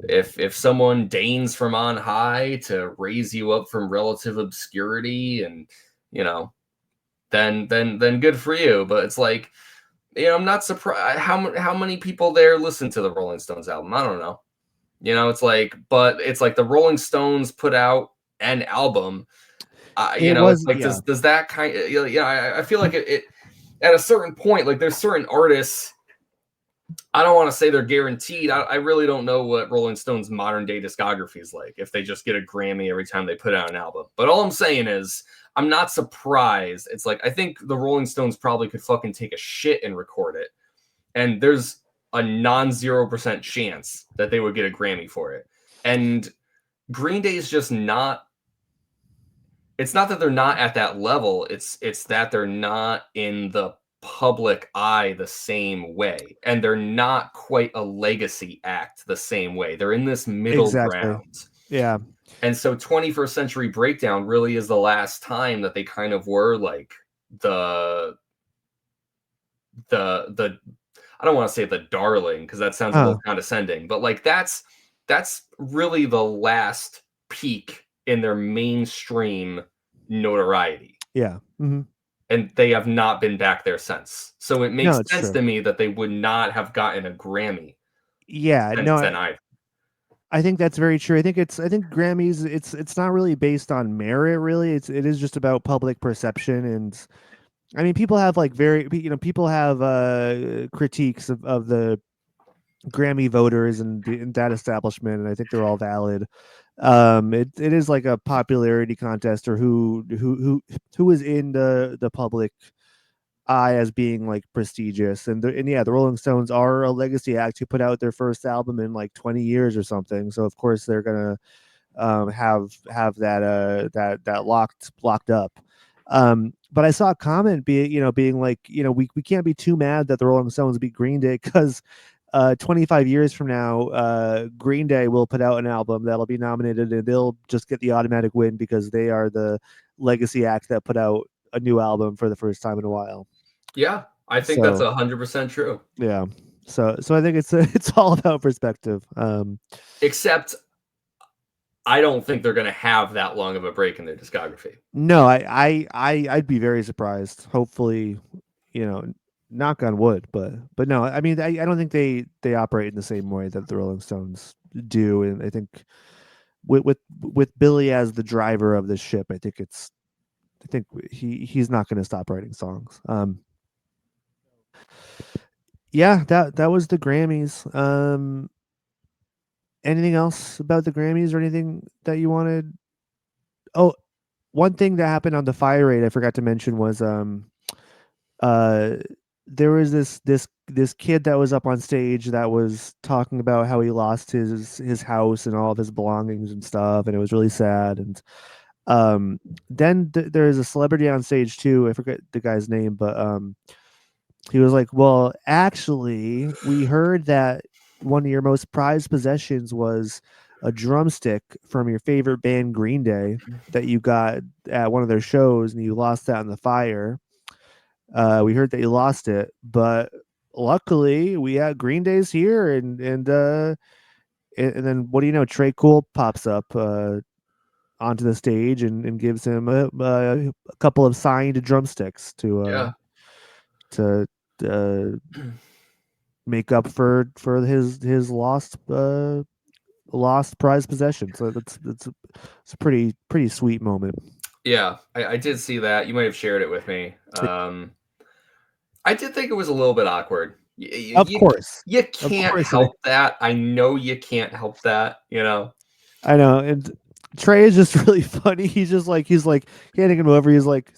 [SPEAKER 2] if someone deigns from on high to raise you up from relative obscurity, and you know then good for you. But it's like, I'm not surprised how many people there listen to the Rolling Stones album. I don't know. But it's like the Rolling Stones put out an album.
[SPEAKER 1] It
[SPEAKER 2] It's
[SPEAKER 1] was
[SPEAKER 2] like,
[SPEAKER 1] yeah.
[SPEAKER 2] does that kind of, I feel like it at a certain point, like there's certain artists. I don't want to say they're guaranteed. I really don't know what Rolling Stones' modern day discography is like, if they just get a Grammy every time they put out an album. But all I'm saying is, I'm not surprised. It's like, I think the Rolling Stones probably could fucking take a shit and record it. And there's a non 0% chance that they would get a Grammy for it. And Green Day is just not. It's not that they're not at that level. It's that they're not in the public eye the same way, and they're not quite a legacy act the same way. They're in this middle
[SPEAKER 1] Exactly.
[SPEAKER 2] ground.
[SPEAKER 1] Yeah.
[SPEAKER 2] And so 21st Century Breakdown really is the last time that they kind of were like the the I don't want to say the darling, because that sounds a
[SPEAKER 1] Huh.
[SPEAKER 2] little condescending, but like that's really the last peak in their mainstream notoriety.
[SPEAKER 1] Yeah.
[SPEAKER 2] And they have not been back there since. So it
[SPEAKER 1] No,
[SPEAKER 2] makes
[SPEAKER 1] it's
[SPEAKER 2] sense
[SPEAKER 1] true.
[SPEAKER 2] to me that they would not have gotten a Grammy
[SPEAKER 1] Yeah,
[SPEAKER 2] since
[SPEAKER 1] no,
[SPEAKER 2] then either.
[SPEAKER 1] I think that's very true. I think Grammys, it's not really based on merit, really. It is just about public perception. And I mean, people have like people have critiques of the Grammy voters and that establishment, and I think they're all valid. It is like a popularity contest, or who is in the public eye as being like prestigious. And yeah, the Rolling Stones are a legacy act who put out their first album in like 20 years or something, so of course they're gonna have that locked up. But I saw a comment being like, we can't be too mad that the Rolling Stones beat Green Day, because 25 years from now, Green Day will put out an album that'll be nominated, and they'll just get the automatic win because they are the legacy act that put out a new album for the first time in a while.
[SPEAKER 2] Yeah, I think that's
[SPEAKER 1] So
[SPEAKER 2] 100% true.
[SPEAKER 1] yeah, so I think it's all about perspective.
[SPEAKER 2] Except I don't think they're going to have that long of a break in their discography.
[SPEAKER 1] No, I'd be very surprised. Hopefully, you know, knock on wood, but no, I mean, I don't think they operate in the same way that the Rolling Stones do, and I think with Billy as the driver of the ship, I think he's not going to stop writing songs. Yeah, that was the Grammys. Anything else about the Grammys, or anything that you wanted? Oh, one thing that happened on the Fire Rate I forgot to mention was uh there was this kid that was up on stage that was talking about how he lost his house and all of his belongings and stuff, and it was really sad. And then there's a celebrity on stage too. I forget the guy's name, but he was like, well, actually, we heard that one of your most prized possessions was a drumstick from your favorite band, Green Day, that you got at one of their shows, and you lost that in the fire. We heard that you lost it, but luckily we had Green Day's here, and then what do you know? Trey Cool pops up onto the stage and gives him a couple of signed drumsticks
[SPEAKER 2] Yeah.
[SPEAKER 1] to make up for his lost prized possession. So it's a pretty sweet moment.
[SPEAKER 2] Yeah, I did see that. You might have shared it with me. I did think it was a little bit awkward.
[SPEAKER 1] Of course,
[SPEAKER 2] You
[SPEAKER 1] of
[SPEAKER 2] can't
[SPEAKER 1] course,
[SPEAKER 2] help that. I know you can't help that, you know?
[SPEAKER 1] I know. And Trey is just really funny. He's like handing him over. He's like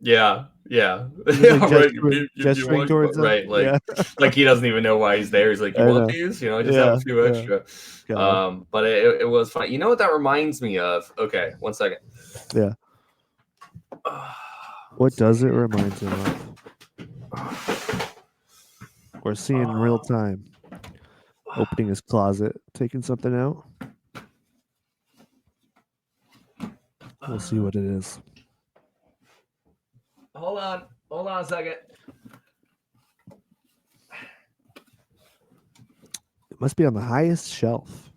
[SPEAKER 2] Yeah, yeah.
[SPEAKER 1] he's like
[SPEAKER 2] Yeah, right. You
[SPEAKER 1] gesturing
[SPEAKER 2] want,
[SPEAKER 1] towards him.
[SPEAKER 2] right,
[SPEAKER 1] Yeah,
[SPEAKER 2] like he doesn't even know why he's there. He's like,
[SPEAKER 1] I
[SPEAKER 2] "You want
[SPEAKER 1] know.
[SPEAKER 2] these? You know, I just have a
[SPEAKER 1] Yeah,
[SPEAKER 2] few
[SPEAKER 1] yeah.
[SPEAKER 2] extra."
[SPEAKER 1] God,
[SPEAKER 2] But it was fun. You know what that reminds me of? Okay, one second.
[SPEAKER 1] yeah. What does it remind him of? We're seeing in real time. Opening his closet, taking something out. We'll see what it is.
[SPEAKER 2] Hold on a second.
[SPEAKER 1] It must be on the highest shelf.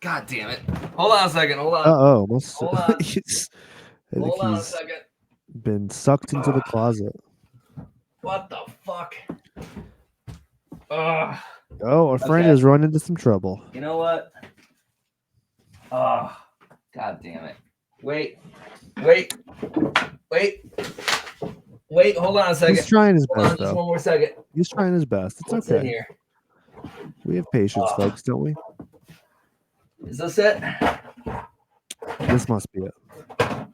[SPEAKER 2] God damn it! Hold on a second. Hold on.
[SPEAKER 1] Uh-oh, almost.
[SPEAKER 2] Hold on.
[SPEAKER 1] I think
[SPEAKER 2] Hold on a
[SPEAKER 1] he's
[SPEAKER 2] second.
[SPEAKER 1] been sucked into the closet.
[SPEAKER 2] What the fuck? Ugh.
[SPEAKER 1] Oh, our friend
[SPEAKER 2] Okay.
[SPEAKER 1] has run into some trouble.
[SPEAKER 2] You know what? Oh, god damn it. Wait. Wait. Hold on a second.
[SPEAKER 1] He's trying his
[SPEAKER 2] Hold on
[SPEAKER 1] best,
[SPEAKER 2] just
[SPEAKER 1] though.
[SPEAKER 2] one more second.
[SPEAKER 1] He's trying his best. It's
[SPEAKER 2] What's in
[SPEAKER 1] okay.
[SPEAKER 2] here?
[SPEAKER 1] We have patience, folks, don't we?
[SPEAKER 2] Is this it?
[SPEAKER 1] This must be it.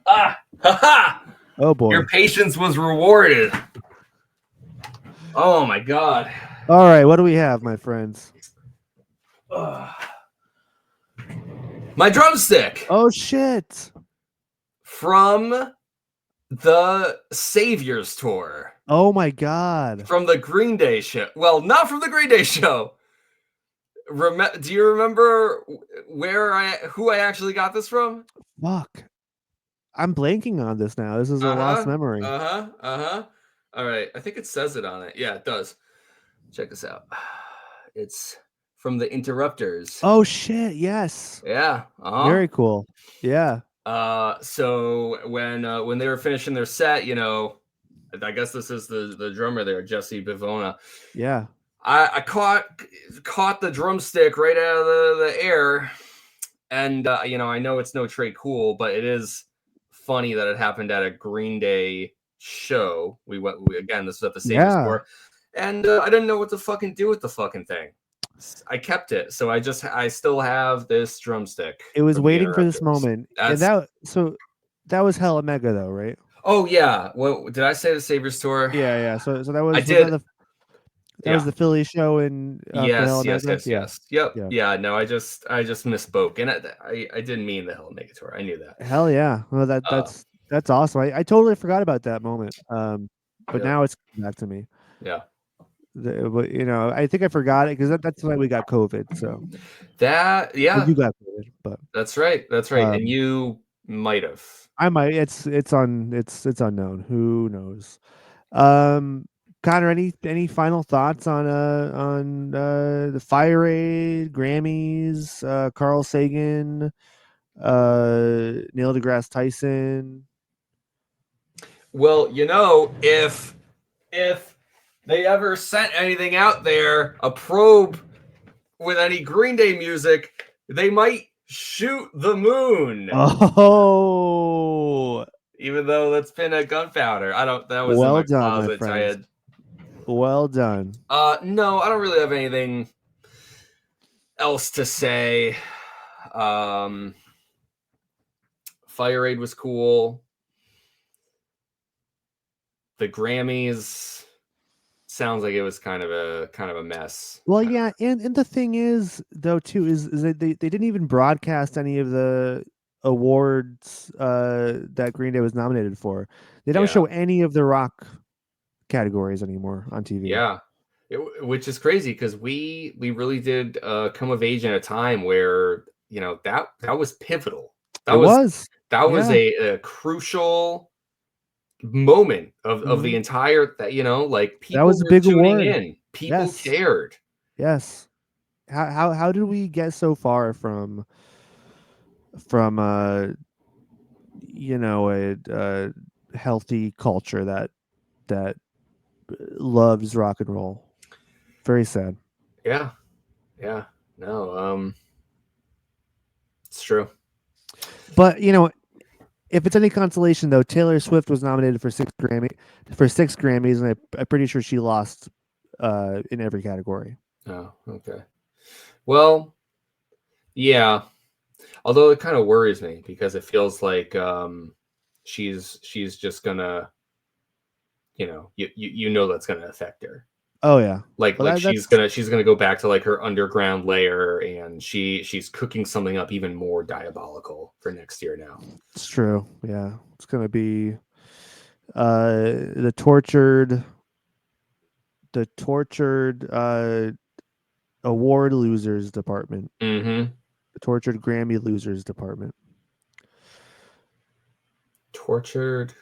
[SPEAKER 2] Ah! Ha!
[SPEAKER 1] Oh boy.
[SPEAKER 2] Your patience was rewarded. Oh my god.
[SPEAKER 1] All right, what do we have, my friends?
[SPEAKER 2] My drumstick
[SPEAKER 1] Oh shit.
[SPEAKER 2] from the Saviors tour.
[SPEAKER 1] Oh my god.
[SPEAKER 2] From the Green Day show. Well, not from the Green Day show. Do you remember who I actually got this from?
[SPEAKER 1] Fuck. I'm blanking on this now. This is a lost memory.
[SPEAKER 2] All right. I think it says it on it. Yeah, it does. Check this out. It's from the Interrupters.
[SPEAKER 1] Oh shit, yes.
[SPEAKER 2] Yeah. Uh-huh.
[SPEAKER 1] Very cool. Yeah.
[SPEAKER 2] So when they were finishing their set, I guess this is the drummer there, Jesse Bivona.
[SPEAKER 1] Yeah.
[SPEAKER 2] I caught the drumstick right out of the air, and I know it's no Trey Cool, but it is funny that it happened at a Green Day show. Again, this was at the Saviors
[SPEAKER 1] Yeah.
[SPEAKER 2] Tour, and I didn't know what to fucking do with the fucking thing. I kept it, so I still have this drumstick
[SPEAKER 1] It was
[SPEAKER 2] from the
[SPEAKER 1] waiting for this
[SPEAKER 2] Interrupters.
[SPEAKER 1] moment. And
[SPEAKER 2] That's
[SPEAKER 1] that was hella mega though, right?
[SPEAKER 2] Oh yeah. What did I say? The Saviors Tour.
[SPEAKER 1] Yeah, yeah. So that
[SPEAKER 2] I
[SPEAKER 1] was
[SPEAKER 2] did.
[SPEAKER 1] that was
[SPEAKER 2] Yeah.
[SPEAKER 1] the Philly show in for
[SPEAKER 2] Yes.
[SPEAKER 1] hella
[SPEAKER 2] Yes.
[SPEAKER 1] mega?
[SPEAKER 2] Yes.
[SPEAKER 1] Yeah.
[SPEAKER 2] Yes. Yep.
[SPEAKER 1] Yeah.
[SPEAKER 2] Yeah. No. I just misspoke, and I didn't mean the Hell Mega Tour. I knew that.
[SPEAKER 1] Hell yeah. Well
[SPEAKER 2] Uh.
[SPEAKER 1] that's awesome. I totally forgot about that moment. But
[SPEAKER 2] Yep.
[SPEAKER 1] now it's coming back to me.
[SPEAKER 2] Yeah.
[SPEAKER 1] But I think I forgot it because that's why we got COVID. So
[SPEAKER 2] That.
[SPEAKER 1] well,
[SPEAKER 2] Yeah.
[SPEAKER 1] you got COVID, but
[SPEAKER 2] That's right. That's right. And
[SPEAKER 1] um,
[SPEAKER 2] you might have.
[SPEAKER 1] I might. It's unknown. Who knows? Um, Connor, any final thoughts on the Fire Aid, Grammys, Carl Sagan, Neil deGrasse Tyson?
[SPEAKER 2] Well, if they ever sent anything out there, a probe with any Green Day music, they might shoot the moon.
[SPEAKER 1] Oh,
[SPEAKER 2] Even though that's been a gunpowder. I don't that was in
[SPEAKER 1] well
[SPEAKER 2] my
[SPEAKER 1] done, my
[SPEAKER 2] closet. I
[SPEAKER 1] friends.
[SPEAKER 2] had
[SPEAKER 1] Well done.
[SPEAKER 2] no, I don't really have anything else to say. Um Fire Aid was cool. The Grammys sounds like it was kind of a mess.
[SPEAKER 1] Well, yeah, and the thing is, though, too, is that they didn't even broadcast any of the awards that Green Day was nominated for. They don't
[SPEAKER 2] Yeah.
[SPEAKER 1] show any of the rock categories anymore on TV.
[SPEAKER 2] Yeah. Which is crazy because we really did come of age in a time where that was pivotal. That
[SPEAKER 1] It
[SPEAKER 2] was
[SPEAKER 1] was,
[SPEAKER 2] that was
[SPEAKER 1] yeah,
[SPEAKER 2] a crucial moment of the
[SPEAKER 1] hmm
[SPEAKER 2] entire like
[SPEAKER 1] that
[SPEAKER 2] people
[SPEAKER 1] was a
[SPEAKER 2] were
[SPEAKER 1] big
[SPEAKER 2] tuning
[SPEAKER 1] award.
[SPEAKER 2] in, people
[SPEAKER 1] Yes,
[SPEAKER 2] cared.
[SPEAKER 1] yes. How did we get so far from a healthy culture that loves rock and roll? Very sad.
[SPEAKER 2] Yeah, yeah, no, it's true.
[SPEAKER 1] But if it's any consolation, though, Taylor Swift was nominated for six Grammys, and I'm pretty sure she lost in every category.
[SPEAKER 2] Oh, okay. Well, yeah, although it kind of worries me because it feels like she's just gonna that's gonna affect her.
[SPEAKER 1] Oh yeah, well
[SPEAKER 2] Like
[SPEAKER 1] that's
[SPEAKER 2] she's gonna go back to like her underground layer, and she's cooking something up even more diabolical for next year now.
[SPEAKER 1] it's true. Yeah, it's gonna be uh, the tortured the tortured award losers department,
[SPEAKER 2] Mm-hmm.
[SPEAKER 1] the tortured Grammy losers department.
[SPEAKER 2] Tortured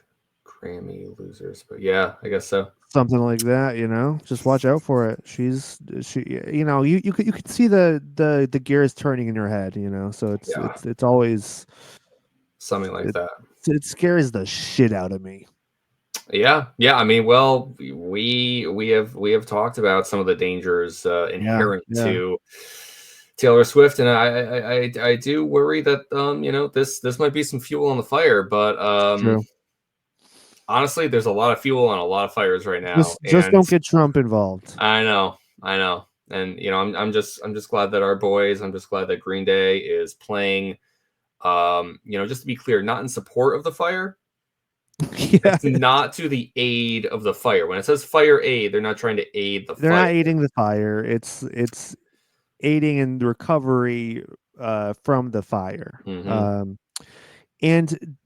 [SPEAKER 2] Grammy losers, but yeah, I guess so.
[SPEAKER 1] Something like that, just watch out for it. You could see the gears turning in your head, so
[SPEAKER 2] Yeah,
[SPEAKER 1] it's always
[SPEAKER 2] something like
[SPEAKER 1] it,
[SPEAKER 2] that.
[SPEAKER 1] it scares the shit out of me.
[SPEAKER 2] Yeah, yeah. I mean, well, we have talked about some of the dangers
[SPEAKER 1] Yeah,
[SPEAKER 2] inherent
[SPEAKER 1] yeah,
[SPEAKER 2] to Taylor Swift, and I do worry that this might be some fuel on the fire. But
[SPEAKER 1] it's true.
[SPEAKER 2] honestly, there's a lot of fuel on a lot of fires right now,
[SPEAKER 1] Just
[SPEAKER 2] and
[SPEAKER 1] don't get Trump involved.
[SPEAKER 2] I know, and I'm just glad that our boys. I'm just glad that Green Day is playing. Just to be clear, not in support of the fire.
[SPEAKER 1] Yeah,
[SPEAKER 2] It's not to the aid of the fire. When it says fire aid, they're not trying to aid the
[SPEAKER 1] they're
[SPEAKER 2] fire.
[SPEAKER 1] not aiding the fire. It's aiding in the recovery from the fire.
[SPEAKER 2] Mm-hmm.
[SPEAKER 1] And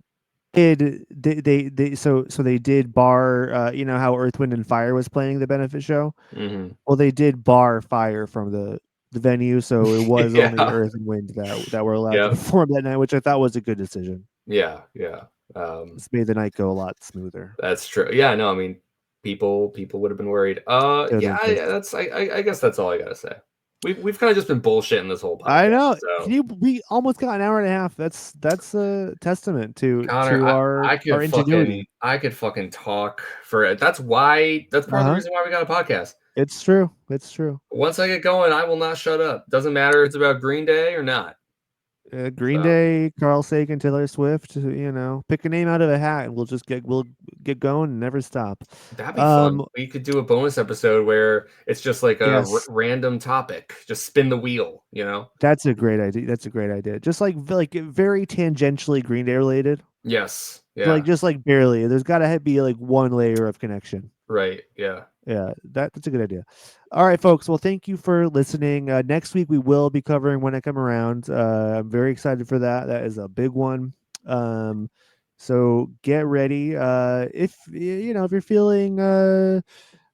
[SPEAKER 1] so they did bar how Earth Wind and Fire was playing the benefit show.
[SPEAKER 2] Mm-hmm.
[SPEAKER 1] Well, they did bar Fire from the venue, so it was only
[SPEAKER 2] Yeah.
[SPEAKER 1] Earth and Wind that were allowed to
[SPEAKER 2] Yeah.
[SPEAKER 1] perform that night, which I thought was a good decision.
[SPEAKER 2] Yeah. Yeah.
[SPEAKER 1] This made the night go a lot smoother.
[SPEAKER 2] That's true. Yeah. No, I mean, people would have been worried.
[SPEAKER 1] Could
[SPEAKER 2] Yeah.
[SPEAKER 1] have been pissed.
[SPEAKER 2] I guess that's all I gotta say. We've kind of just been bullshitting this whole
[SPEAKER 1] I
[SPEAKER 2] podcast.
[SPEAKER 1] know.
[SPEAKER 2] So
[SPEAKER 1] Can you? We almost got an hour and a half. That's a testament to
[SPEAKER 2] Connor, I, I
[SPEAKER 1] our
[SPEAKER 2] could fucking
[SPEAKER 1] ingenuity.
[SPEAKER 2] I could fucking talk for it. That's part
[SPEAKER 1] Uh
[SPEAKER 2] of the
[SPEAKER 1] huh.
[SPEAKER 2] reason why we got a podcast.
[SPEAKER 1] It's true. It's true.
[SPEAKER 2] Once I get going, I will not shut up. Doesn't matter if it's about Green Day or not.
[SPEAKER 1] Green
[SPEAKER 2] So
[SPEAKER 1] Day, Carl Sagan, Taylor Swift. You know, pick a name out of a hat, and we'll get going and never stop.
[SPEAKER 2] that'd be fun.
[SPEAKER 1] Um.
[SPEAKER 2] We could do a bonus episode where it's just like a
[SPEAKER 1] Yes.
[SPEAKER 2] random topic. Just spin the wheel, you know?
[SPEAKER 1] That's a great idea. That's a great idea. Just like very tangentially Green Day related.
[SPEAKER 2] Yes.
[SPEAKER 1] Like
[SPEAKER 2] Yeah.
[SPEAKER 1] just like barely. There's got to be like one layer of connection.
[SPEAKER 2] Right. Yeah.
[SPEAKER 1] Yeah, that's a good idea. All right, folks. Well, thank you for listening. Next week we will be covering When I Come Around. I'm very excited for that. That is a big one. Um, so get ready. If if you're feeling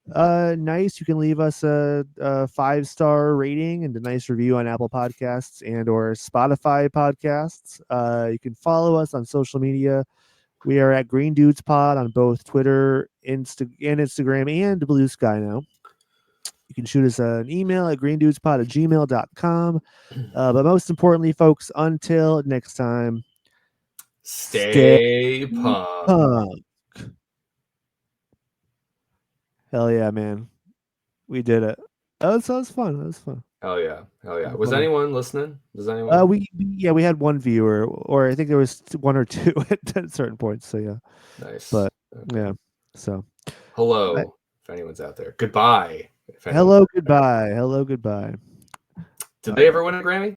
[SPEAKER 1] nice, you can leave us a 5-star rating and a nice review on Apple Podcasts and or Spotify podcasts. You can follow us on social media. We are at Green Dudes Pod on both Twitter, Instagram, and Blue Sky now. You can shoot us an email at greendudespod@gmail.com. But most importantly, folks, until next time, stay
[SPEAKER 2] Stay punk.
[SPEAKER 1] punk. Hell yeah, man. We did it. That was fun. That was fun.
[SPEAKER 2] Hell yeah. Hell
[SPEAKER 1] That
[SPEAKER 2] yeah.
[SPEAKER 1] was
[SPEAKER 2] Was
[SPEAKER 1] fun.
[SPEAKER 2] anyone listening? Does anyone?
[SPEAKER 1] We had one viewer, or I think there was one or two at certain points. So yeah,
[SPEAKER 2] Nice.
[SPEAKER 1] but
[SPEAKER 2] Okay.
[SPEAKER 1] yeah. So
[SPEAKER 2] Hello, if anyone's out there. Goodbye, if anyone's
[SPEAKER 1] hello,
[SPEAKER 2] out there.
[SPEAKER 1] goodbye. Hello, goodbye.
[SPEAKER 2] Did
[SPEAKER 1] All
[SPEAKER 2] they
[SPEAKER 1] right.
[SPEAKER 2] ever win a Grammy?